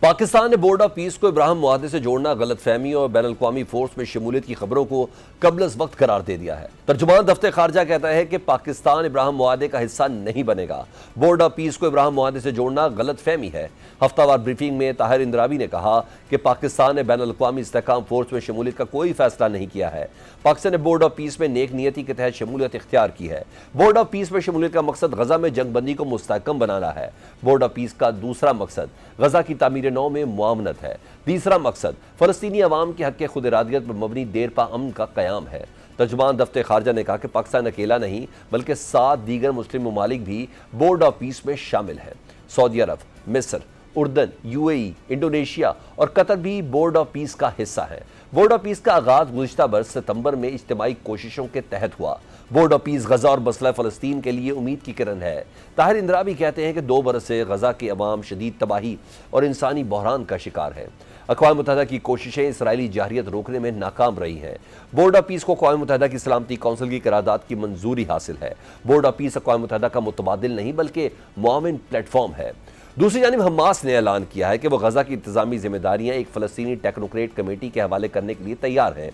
पाकिस्तान ने बोर्ड ऑफ पीस को इब्राहिम मुआहदे से जोड़ना, गलतफहमी और बैन अल-अक़वामी फोर्स में शमूलियत की खबरों को कबल वक्त करार दे दिया है। तर्जुमान दफ्तर खारजा कहता है कि पाकिस्तान इब्राहिम मुआहदे का हिस्सा नहीं बनेगा। बोर्ड ऑफ पीस को इब्राहिम मुआहदे से जोड़ना गलतफहमी है। हफ्तावार ब्रीफिंग में ताहिर इंदरावी ने कहा कि पाकिस्तान ने बैन अल-अक़वामी इस्तेहकाम फोर्स में शमूलियत का कोई फैसला नहीं किया है। पाकिस्तान ने बोर्ड ऑफ पीस में नेक नियति के तहत शमूलियत इख्तियार की है। बोर्ड ऑफ पीस में शमूलियत का मकसद गजा में जंगबंदी को मुस्तहकम बनाना है। बोर्ड ऑफ पीस का दूसरा मकसद गजा की तामीर नौ में मुआवनत है। तीसरा मकसद फलस्तीनी अवाम के हक खुद इरादियत पर मबनी देरपा अमन का क़याम है। तर्जुमान दफ्तर खारजा ने कहा कि पाकिस्तान अकेला नहीं बल्कि 7 दीगर मुस्लिम ममालिक भी बोर्ड ऑफ पीस में शामिल हैं। सऊदी अरब, मिस्र, उर्दन, UAE, इंडोनेशिया और कतर भी बोर्ड ऑफ पीस का हिस्सा है। बोर्ड ऑफ पीस का आगाज गुज़िश्ता बरस सितंबर में इज्तिमाई कोशिशों के तहत हुआ। बोर्ड ऑफ पीस गजा और मसला फ़लस्तीन के लिए उम्मीद की किरण है। ताहिर इंदरावी कहते हैं कि 2 बरस से गजा की अवाम शदीद तबाही और इंसानी बहरान का शिकार है। अक़वाम मुत्तहिदा की कोशिशें इसराइली जारहियत रोकने में नाकाम रही हैं। बोर्ड ऑफ पीस को अक़वाम मुत्तहिदा की सलामती कौंसिल की करारदाद की मंजूरी हासिल है। बोर्ड ऑफ पीस अक़वाम मुत्तहिदा का मुतबादिल नहीं बल्कि मुआविन प्लेटफॉर्म है। दूसरी जानिब हमास ने ऐलान किया है कि वो गजा की इंतजामी जिम्मेदारियां एक फ़लस्तीनी टेक्नोक्रेट कमेटी के हवाले करने के लिए तैयार है।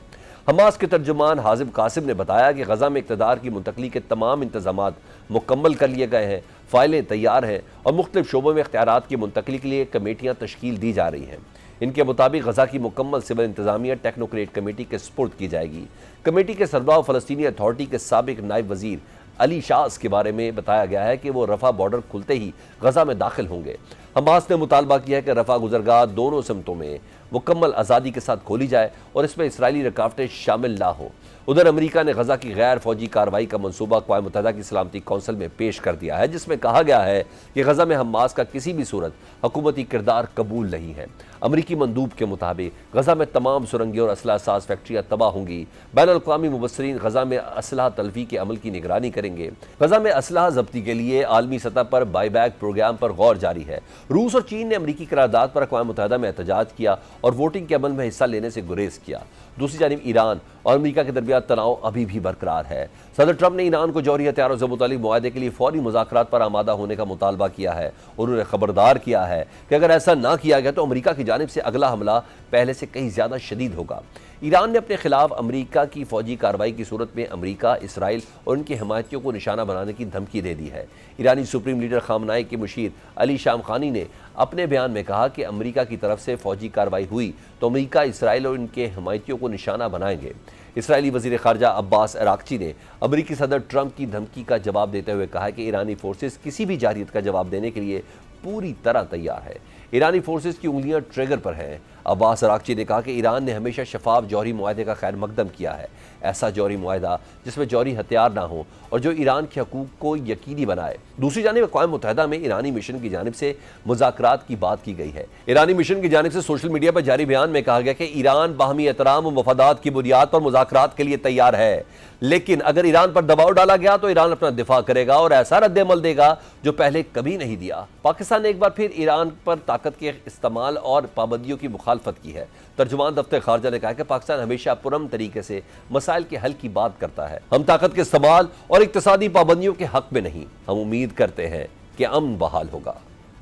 हमास के तर्जुमान हाजिम कासिम ने बताया कि गजा में इक़्तिदार की मुंतकली के तमाम इंतजामात मुकम्मल कर लिए गए हैं, फाइलें तैयार हैं और मुख्तलिफ शोबों में इख्तियारात की मुंतकली के लिए कमेटियाँ तश्कील दी जा रही हैं। इनके मुताबिक गजा की मुकम्मल सिविल इंतजामिया टेक्नोक्रेट कमेटी के सुपुर्द की जाएगी। कमेटी के सरबराह फ़लस्तीनी अथॉरिटी के साबिक नायब वजीर अली शास के बारे में बताया गया है कि वो रफ़ा बॉर्डर खुलते ही गजा में दाखिल होंगे। हमास ने मुतालबा किया है कि रफ़ा गुजरगाह दोनों सिमतों में मुकम्मल आज़ादी के साथ खोली जाए और इसमें इसराइली रुकावटें शामिल ना हो। उधर अमेरिका ने गजा की गैर फौजी कार्रवाई का मनसूबा अक़वाम मुत्तहिदा की सलामती कौंसिल में पेश कर दिया है, जिसमें कहा गया है कि गजा में हमास का किसी भी सूरत हुकूमती किरदार कबूल नहीं है। अमरीकी मंदूब के मुताबिक गजा में तमाम सुरंगें और असलहा साज फैक्ट्रियाँ तबाह होंगी। बैनुल-अक़वामी मुबस्सिरीन गजा में असलहा तलफी के अमल की निगरानी करेंगे। गजा में असलहा जब्ती के लिए आलमी सतह पर बाईबैक प्रोग्राम पर गौर जारी है। रूस और चीन ने अमरीकी करारदाद पर अक़वाम मुत्तहिदा में एहतजाज किया और वोटिंग के अमल में हिस्सा लेने से गुरेज किया। दूसरी जानिब ईरान और अमरीका के दरमियान तनाव अभी भी बरकरार है। सदर ट्रंप ने ईरान को जौहरी हथियारों से मुतालिक मुआहदे के लिए फौरी मुज़ाकरात पर आमादा होने का मुतालबा किया है। उन्होंने खबरदार किया है कि अगर ऐसा ना किया गया तो अमरीका की जानिब से अगला हमला पहले से कहीं ज़्यादा शदीद होगा। ईरान ने अपने खिलाफ अमरीका की फौजी कार्रवाई की सूरत में अमरीका, इसराइल और उनके हिमायतियों को निशाना बनाने की धमकी दे दी है। ईरानी सुप्रीम लीडर खामनाई के मुशीर अली शामखानी ने अपने बयान में कहा कि अमरीका की तरफ से फौजी कार्रवाई हुई तो अमरीका, इसराइल और उनके हिमायतियों को निशाना बनाएंगे। इसराइली वज़ीर ख़ारजा अब्बास अराक्ची ने अमरीकी सदर ट्रंप की धमकी का जवाब देते हुए कहा कि ईरानी फोर्सेस किसी भी जारियत का जवाब देने के लिए पूरी तरह तैयार है। ईरानी फोर्सेस की उंगलियां ट्रिगर पर हैं। अब्बास अराक्ची ने कहा कि ईरान ने हमेशा शफाफ जौहरी मुआहदे का खैर मकदम किया है। ऐसा जौहरी मुआहदा जिसमें जौहरी हथियार ना हो और जो ईरान के हकूक़ को यकीनी बनाए। दूसरी जानिब अक़वाम मुत्तहिदा में ईरानी मिशन की जानिब से मुज़ाकरात की बात की गई है। ईरानी मिशन की जानिब से सोशल मीडिया पर जारी बयान में कहा गया कि ईरान बाहमी एहतराम और मफादात की बुनियाद पर मुज़ाकरात के लिए तैयार है, लेकिन अगर ईरान पर दबाव डाला गया तो ईरान अपना दिफा करेगा और ऐसा रद्द-ए-अमल देगा जो पहले कभी नहीं दिया। पाकिस्तान ने एक बार फिर ईरान पर ताकत के इस्तेमाल और पाबंदियों की मुखालफत की है। तर्जुमान दफ्तर खारजा ने कहा कि पाकिस्तान हमेशा पुरअमन तरीके से मसाइल के हल की बात करता है। हम ताकत के इस्तेमाल और इक्तसादी पाबंदियों के हक में नहीं, हम उम्मीद करते हैं कि अमन बहाल होगा।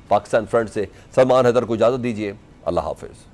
पाकिस्तान फ्रंट से सलमान हैदर को इजाजत दीजिए। अल्लाह हाफिज।